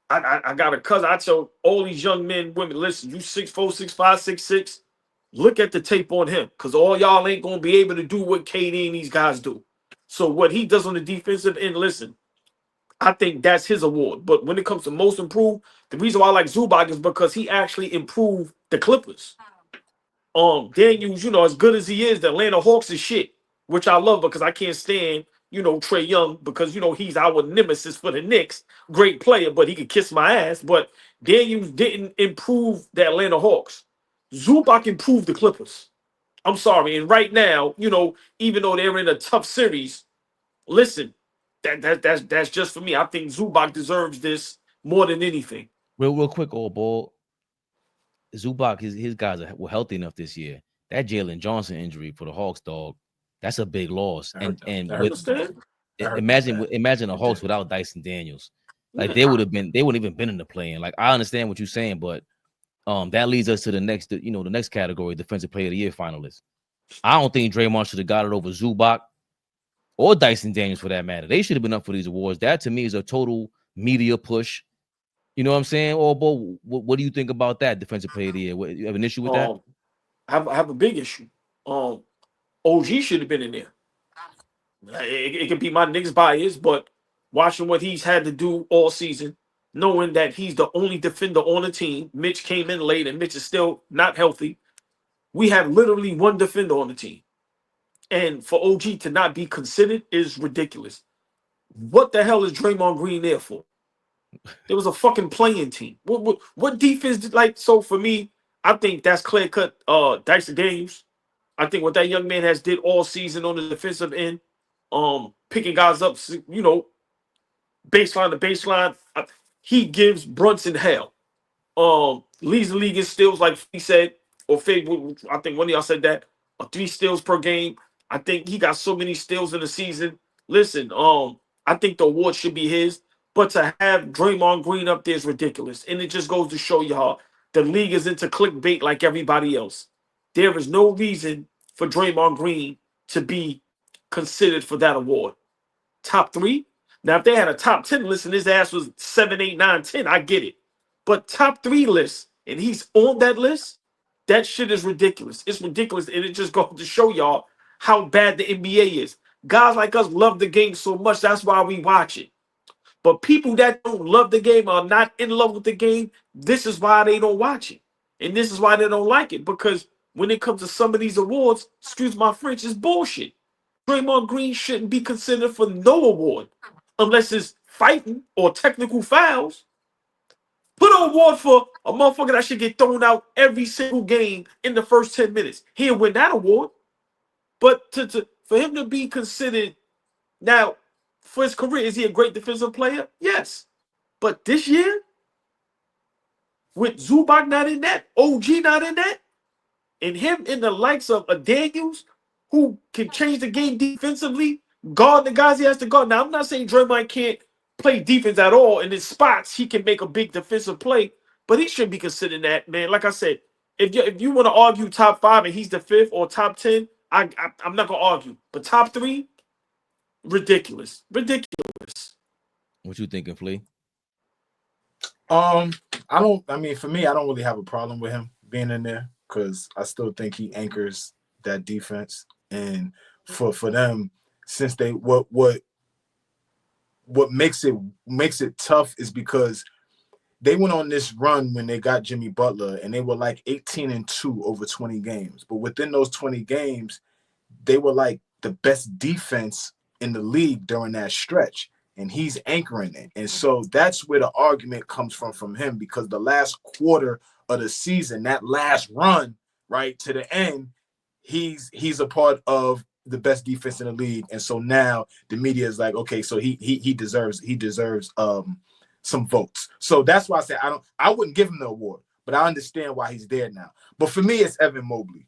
I got a cousin. I tell all these young men, women, listen, you 6'4", 6'5", 6'6", look at the tape on him, because all y'all ain't gonna be able to do what KD and these guys do. So what he does on the defensive end, listen, I think that's his award. But when it comes to most improved, the reason why I like Zubac is because he actually improved the Clippers. Daniels, you know, as good as he is, the Atlanta Hawks is shit, which I love because I can't stand, you know, Trae Young, because, you know, he's our nemesis for the Knicks. Great player, but he could kiss my ass. But Daniels didn't improve the Atlanta Hawks. Zubac improved the Clippers. I'm sorry. And right now, you know, even though they're in a tough series, listen, that's just for me. I think Zubac deserves this more than anything. Real quick, old boy. Zubac, his guys were healthy enough this year. That Jalen Johnson injury for the Hawks, dog, that's a big loss. Imagine the Hawks without Dyson Daniels. Like they wouldn't even been in the play-in. Like I understand what you're saying, but that leads us to the next category, Defensive Player of the Year finalists. I don't think Draymond should have got it over Zubac or Dyson Daniels for that matter. They should have been up for these awards. That to me is a total media push. You know what I'm saying? Oh, boy, what do you think about that, Defensive Player of the Year? You have an issue with that? I have a big issue. OG should have been in there. It could be my Knicks bias, but watching what he's had to do all season, knowing that he's the only defender on the team. Mitch came in late, and Mitch is still not healthy. We have literally one defender on the team. And for OG to not be considered is ridiculous. What the hell is Draymond Green there for? There was a fucking playing team. What defense did, like? So for me, I think that's clear cut. Dyson Daniels. I think what that young man has did all season on the defensive end, picking guys up, you know, baseline to baseline. He gives Brunson hell. Leads the league in steals, like he said, or Fabe. I think one of y'all said that. 3 steals per game. I think he got so many steals in the season. Listen, I think the award should be his. But to have Draymond Green up there is ridiculous. And it just goes to show y'all the league is into clickbait like everybody else. There is no reason for Draymond Green to be considered for that award. Top 3? Now, if they had a top 10 list and his ass was 7, 8, 9, 10, I get it. But top 3 list, and he's on that list, that shit is ridiculous. It's ridiculous. And it just goes to show y'all how bad the NBA is. Guys like us love the game so much, that's why we watch it. But people that don't love the game, are not in love with the game, this is why they don't watch it. And this is why they don't like it. Because when it comes to some of these awards, excuse my French, it's bullshit. Draymond Green shouldn't be considered for no award unless it's fighting or technical fouls. Put an award for a motherfucker that should get thrown out every single game in the first 10 minutes. He'll win that award. But for him to be considered now, for his career, is he a great defensive player? Yes. But this year, with Zubac not in that, OG not in that, and him in the likes of a Daniels, who can change the game defensively, guard the guys he has to guard. Now, I'm not saying Draymond can't play defense at all. In his spots, he can make a big defensive play, but he shouldn't be considered that, man. Like I said, if you want to argue top 5 and he's the 5th or top 10, I'm not going to argue. But top 3, ridiculous. Ridiculous. What you thinking, Flea? I mean, for me, I don't really have a problem with him being in there because I still think he anchors that defense. And for them, since they what makes it tough is because they went on this run when they got Jimmy Butler and they were like 18-2 over 20 games. But within those 20 games, they were like the best defense in the league during that stretch. And he's anchoring it. And so that's where the argument comes from him, because the last quarter of the season, that last run, right, to the end, he's a part of the best defense in the league. And so now the media is like, okay, so he deserves some votes. So that's why I say I wouldn't give him the award, but I understand why he's there now. But for me, it's Evan Mobley.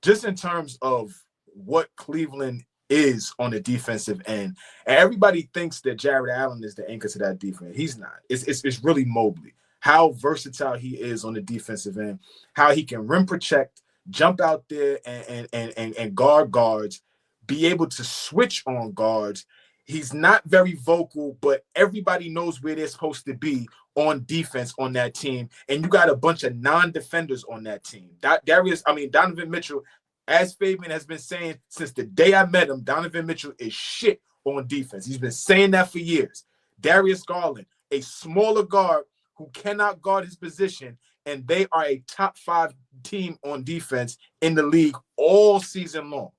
Just in terms of what Cleveland is on the defensive end, and everybody thinks that Jared Allen is the anchor to that defense. He's not. It's really Mobley. How versatile he is on the defensive end, how he can rim protect, jump out there and guard guards, be able to switch on guards. He's not very vocal, but everybody knows where they're supposed to be on defense on that team. And you got a bunch of non-defenders on that team. Donovan Mitchell, as Fabian has been saying since the day I met him, Donovan Mitchell is shit on defense. He's been saying that for years. Darius Garland, a smaller guard who cannot guard his position, and they are a top 5 team on defense in the league all season long,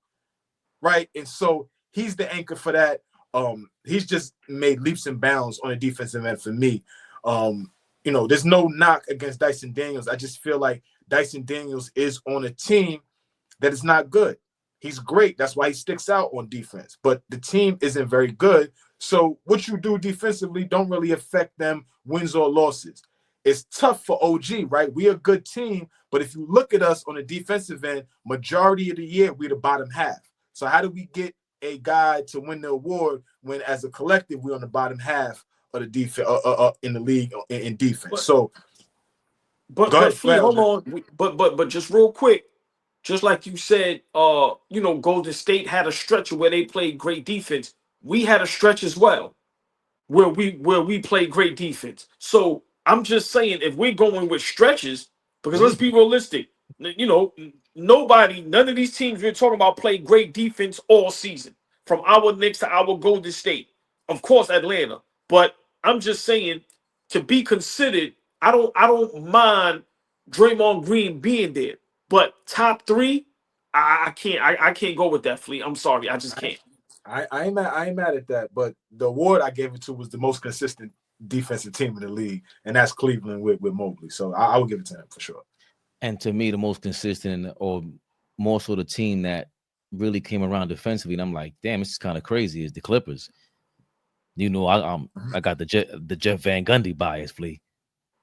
right? And so he's the anchor for that. He's just made leaps and bounds on the defensive end for me. There's no knock against Dyson Daniels. I just feel like Dyson Daniels is on a team that is not good. He's great. That's why he sticks out on defense. But the team isn't very good. So what you do defensively don't really affect them wins or losses. It's tough for OG, right? We're a good team, but if you look at us on the defensive end, majority of the year, we're the bottom half. So how do we get a guy to win the award when as a collective, we're on the bottom half of the defense in the league in defense? But hold on. But just real quick, just like you said, Golden State had a stretch where they played great defense. We had a stretch as well where we played great defense. So I'm just saying, if we're going with stretches, because let's be realistic, none of these teams we're talking about played great defense all season, from our Knicks to our Golden State. Of course, Atlanta. But I'm just saying, to be considered, I don't mind Draymond Green being there. But top 3, I can't go with that, Fleet. I'm sorry, I just can't. I ain't mad at that, but the award I gave it to was the most consistent defensive team in the league, and that's Cleveland with Mobley. So I would give it to him for sure. And to me, the most consistent, or more so the team that really came around defensively, and I'm like, damn, this is kind of crazy, is the Clippers. I got the Jeff Van Gundy bias, Flea.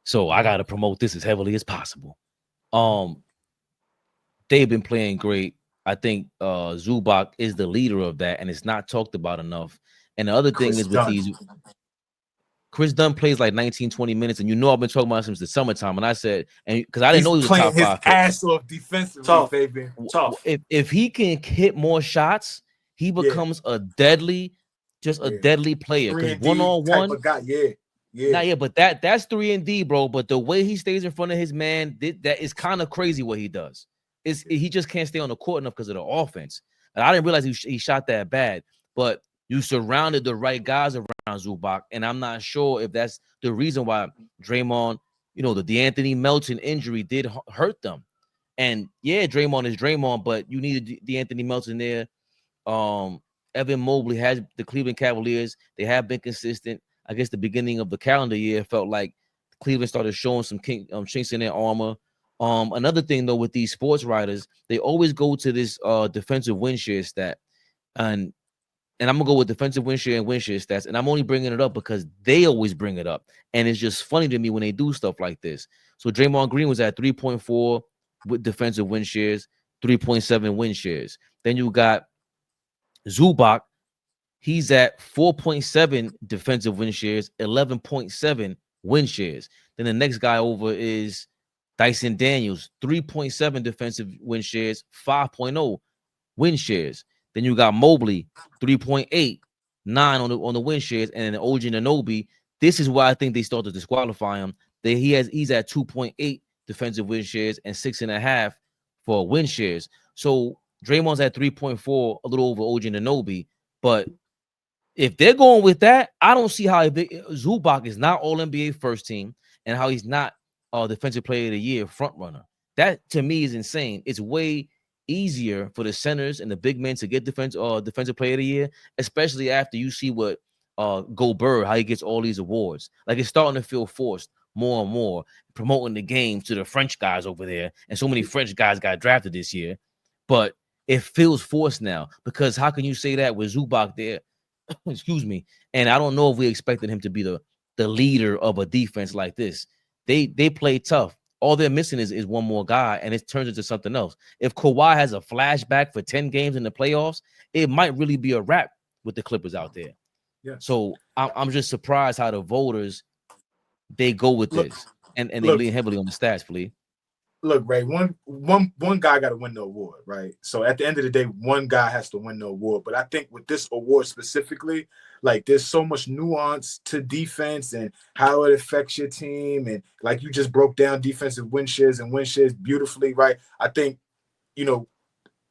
So I got to promote this as heavily as possible. They've been playing great. I think Zubac is the leader of that, and it's not talked about enough. And the other thing is with these, Chris Dunn plays like 19, 20 minutes, and I've been talking about him since the summertime. And I said, and because I didn't know he was playing a top 5 his ass off defensively, Fabian. Tough. If he can hit more shots, he becomes a deadly player. Because 1-on-1, but that's 3-and-D, bro. But the way he stays in front of his man, that is kind of crazy what he does. he just can't stay on the court enough because of the offense. And I didn't realize he shot that bad, but you surrounded the right guys around Zubac, and I'm not sure if that's the reason why Draymond, the DeAnthony Melton injury did hurt them. And yeah, Draymond is Draymond, but you needed DeAnthony Melton there. Evan Mobley has the Cleveland Cavaliers. They have been consistent. I guess the beginning of the calendar year felt like Cleveland started showing some chinks in their armor. Another thing though with these sports writers, they always go to this defensive win share stat, and I'm gonna go with defensive win share and win share stats, and I'm only bringing it up because they always bring it up, and it's just funny to me when they do stuff like this. So Draymond Green was at 3.4 with defensive win shares, 3.7 win shares. Then you got Zubac, he's at 4.7 defensive win shares, 11.7 win shares. Then the next guy over is Dyson Daniels, 3.7 defensive win shares, 5.0 win shares. Then you got Mobley, 3.8, 9 on the win shares, and then OG Anunoby. This is why I think they start to disqualify him. He's at 2.8 defensive win shares and 6.5 for win shares. So Draymond's at 3.4, a little over OG Anunoby. But if they're going with that, I don't see how Zubac is not all NBA first team and how he's not defensive player of the year front runner. That to me is insane. It's way easier for the centers and the big men to get defensive player of the year, especially after you see what Gobert, how he gets all these awards. Like, it's starting to feel forced more and more, promoting the game to the French guys over there, and so many French guys got drafted this year. But it feels forced now, because how can you say that with Zubac there? Excuse me. And I don't know if we expected him to be the leader of a defense like this. They play tough. All they're missing is one more guy, and it turns into something else. If Kawhi has a flashback for 10 games in the playoffs, it might really be a wrap with the Clippers out there. Yeah. So I'm just surprised how the voters, they go with this, and they lean heavily on the stats, please. Look, Ray, one guy got to win the award, right? So at the end of the day, one guy has to win the award. But I think with this award specifically, like, there's so much nuance to defense and how it affects your team. And like you just broke down defensive win shares and win shares beautifully, right? I think, you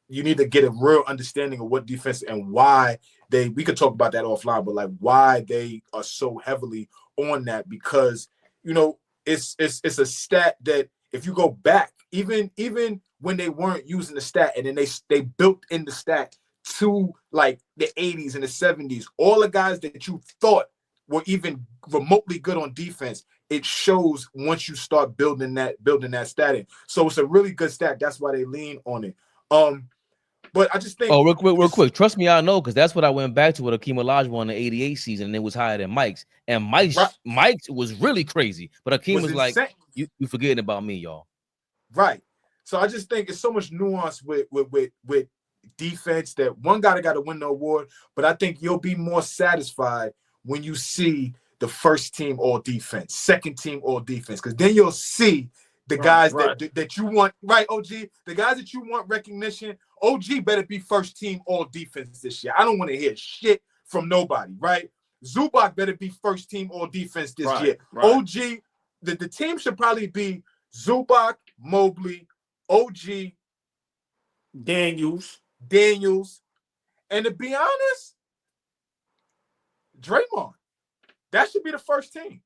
need to get a real understanding of what defense and why we could talk about that offline, but like why they are so heavily on that, because, it's a stat that, if you go back, even when they weren't using the stat, and then they built in the stat to like the 80s and the 70s, all the guys that you thought were even remotely good on defense, it shows once you start building that stat in. So it's a really good stat. That's why they lean on it. But I just think, real quick. Trust me, I know, because that's what I went back to with Akeem Olajuwon in the '88 season, and it was higher than Mike's. And Mike's was really crazy, but Akeem was like, "You forgetting about me, y'all." Right. So I just think it's so much nuance with defense that one guy got to win the award. But I think you'll be more satisfied when you see the first team all defense, second team all defense, because then you'll see the guys that you want, right, OG? The guys that you want recognition, OG better be first team all defense this year. I don't want to hear shit from nobody, right? Zubac better be first team all defense this year. Right. OG, the team should probably be Zubac, Mobley, OG, Daniels. And to be honest, Draymond. That should be the first team.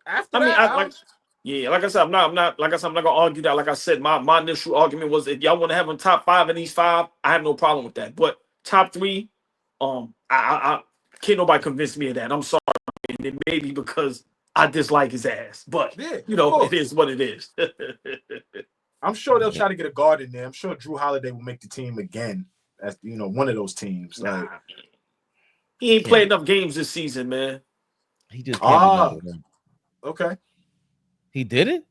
After like I said, I'm not gonna argue that. Like I said, my initial argument was, if y'all want to have them top 5 in these 5, I have no problem with that. But top 3, I can't nobody convince me of that. I'm sorry, and it may be because I dislike his ass, but it is what it is. I'm sure they'll try to get a guard in there. I'm sure Drew Holiday will make the team again as one of those teams. Like, he ain't played enough games this season, man. He just can't be okay. He did it?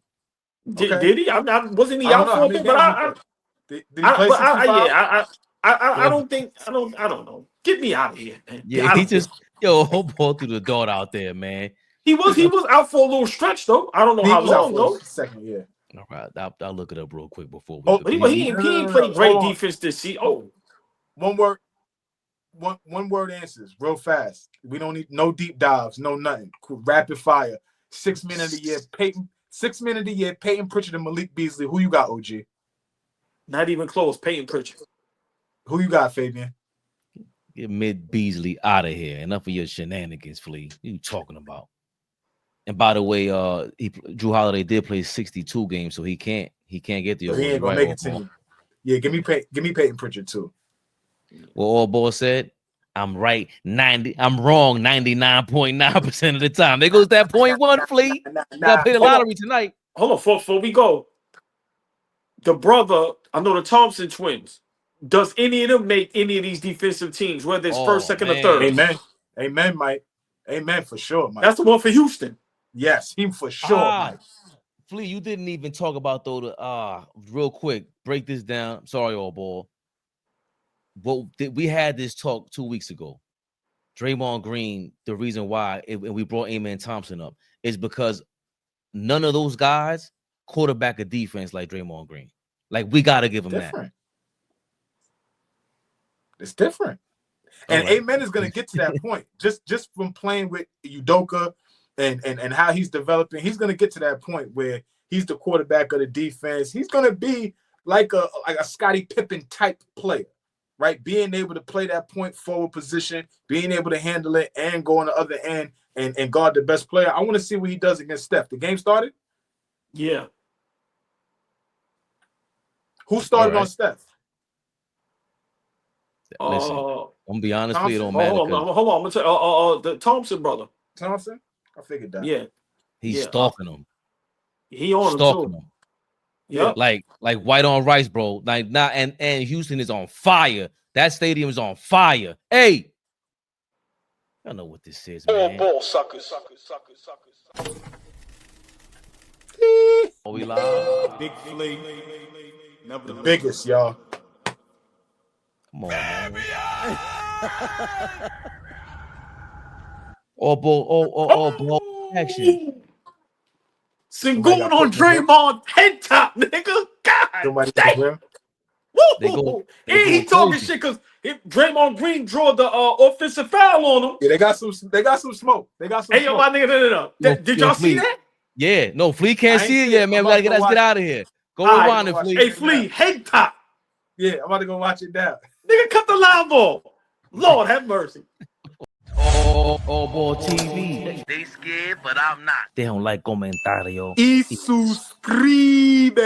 Did he? Wasn't he out for a bit? But I don't think. I don't know. Get me out of here, man. Yeah, he just ball through the door out there, man. He was out for a little stretch though. I don't know how long though. Second year. All right, I'll look it up real quick before we. He ain't played great defense this season. One word answers real fast. We don't need no deep dives, no nothing. Rapid fire. 6 men of the year, Peyton. 6 men of the year, Peyton Pritchard and Malik Beasley. Who you got, OG? Not even close. Peyton Pritchard. Who you got, Fabian? Get Mid Beasley out of here. Enough of your shenanigans, Flea. What you talking about? And by the way, Drew Holiday did play 62 games, so he can't get the He award. ain't gonna Right, make it to you. Yeah, give me Peyton Pritchard too. Well, all boy said, I'm right 90. I'm wrong 99.9% of the time. There goes that 0.1, Flea. You gotta play the lottery tonight. Hold on, before we go. The brother, I know the Thompson twins. Does any of them make any of these defensive teams, whether it's first, second, or third? Amen. Amen, Mike. Amen for sure, Mike. That's the one for Houston. Yes, him for sure, Mike. Flea, you didn't even talk about though the real quick. Break this down. Sorry, all ball. Well, we had this talk 2 weeks ago. Draymond Green, the reason why, and we brought Amen Thompson up, is because none of those guys quarterback a defense like Draymond Green. Like, we got to give him that. It's different. And Amen is going to get to that point. Just from playing with Udoka and how he's developing, he's going to get to that point where he's the quarterback of the defense. He's going to be like a Scottie Pippen type player, right? Being able to play that point forward position, being able to handle it and go on the other end and guard the best player. I want to see what he does against Steph. The game started? Yeah. Who started on Steph? Listen, I'm gonna be honest with you, it don't matter. Hold on. I'm gonna tell the Thompson brother. Thompson? I figured that. Yeah. He's stalking him. He on stalking him too. him. Yeah. Like white on rice, bro. Like not and Houston is on fire. That stadium is on fire. Hey, I don't know what this is, man. Ball suckers. Oh, we live. Big Flea. The biggest, y'all. Come on, man. all ball action. Sengun on Draymond head top, nigga. God damn. Woo! He talking shit because Draymond Green drew the offensive foul on him. Yeah, they got some smoke. Hey, yo, my nigga, no. Did y'all see that? Yeah, no, Flea can't see it yet, man. Let's get out of here. Go rewind it, Flea. Hey, Flea, head top. Yeah, I'm about to go watch it now. Nigga, cut the live ball. Lord have mercy. AllBall TV. They scared, but I'm not. They don't like comentario. Y suscribe.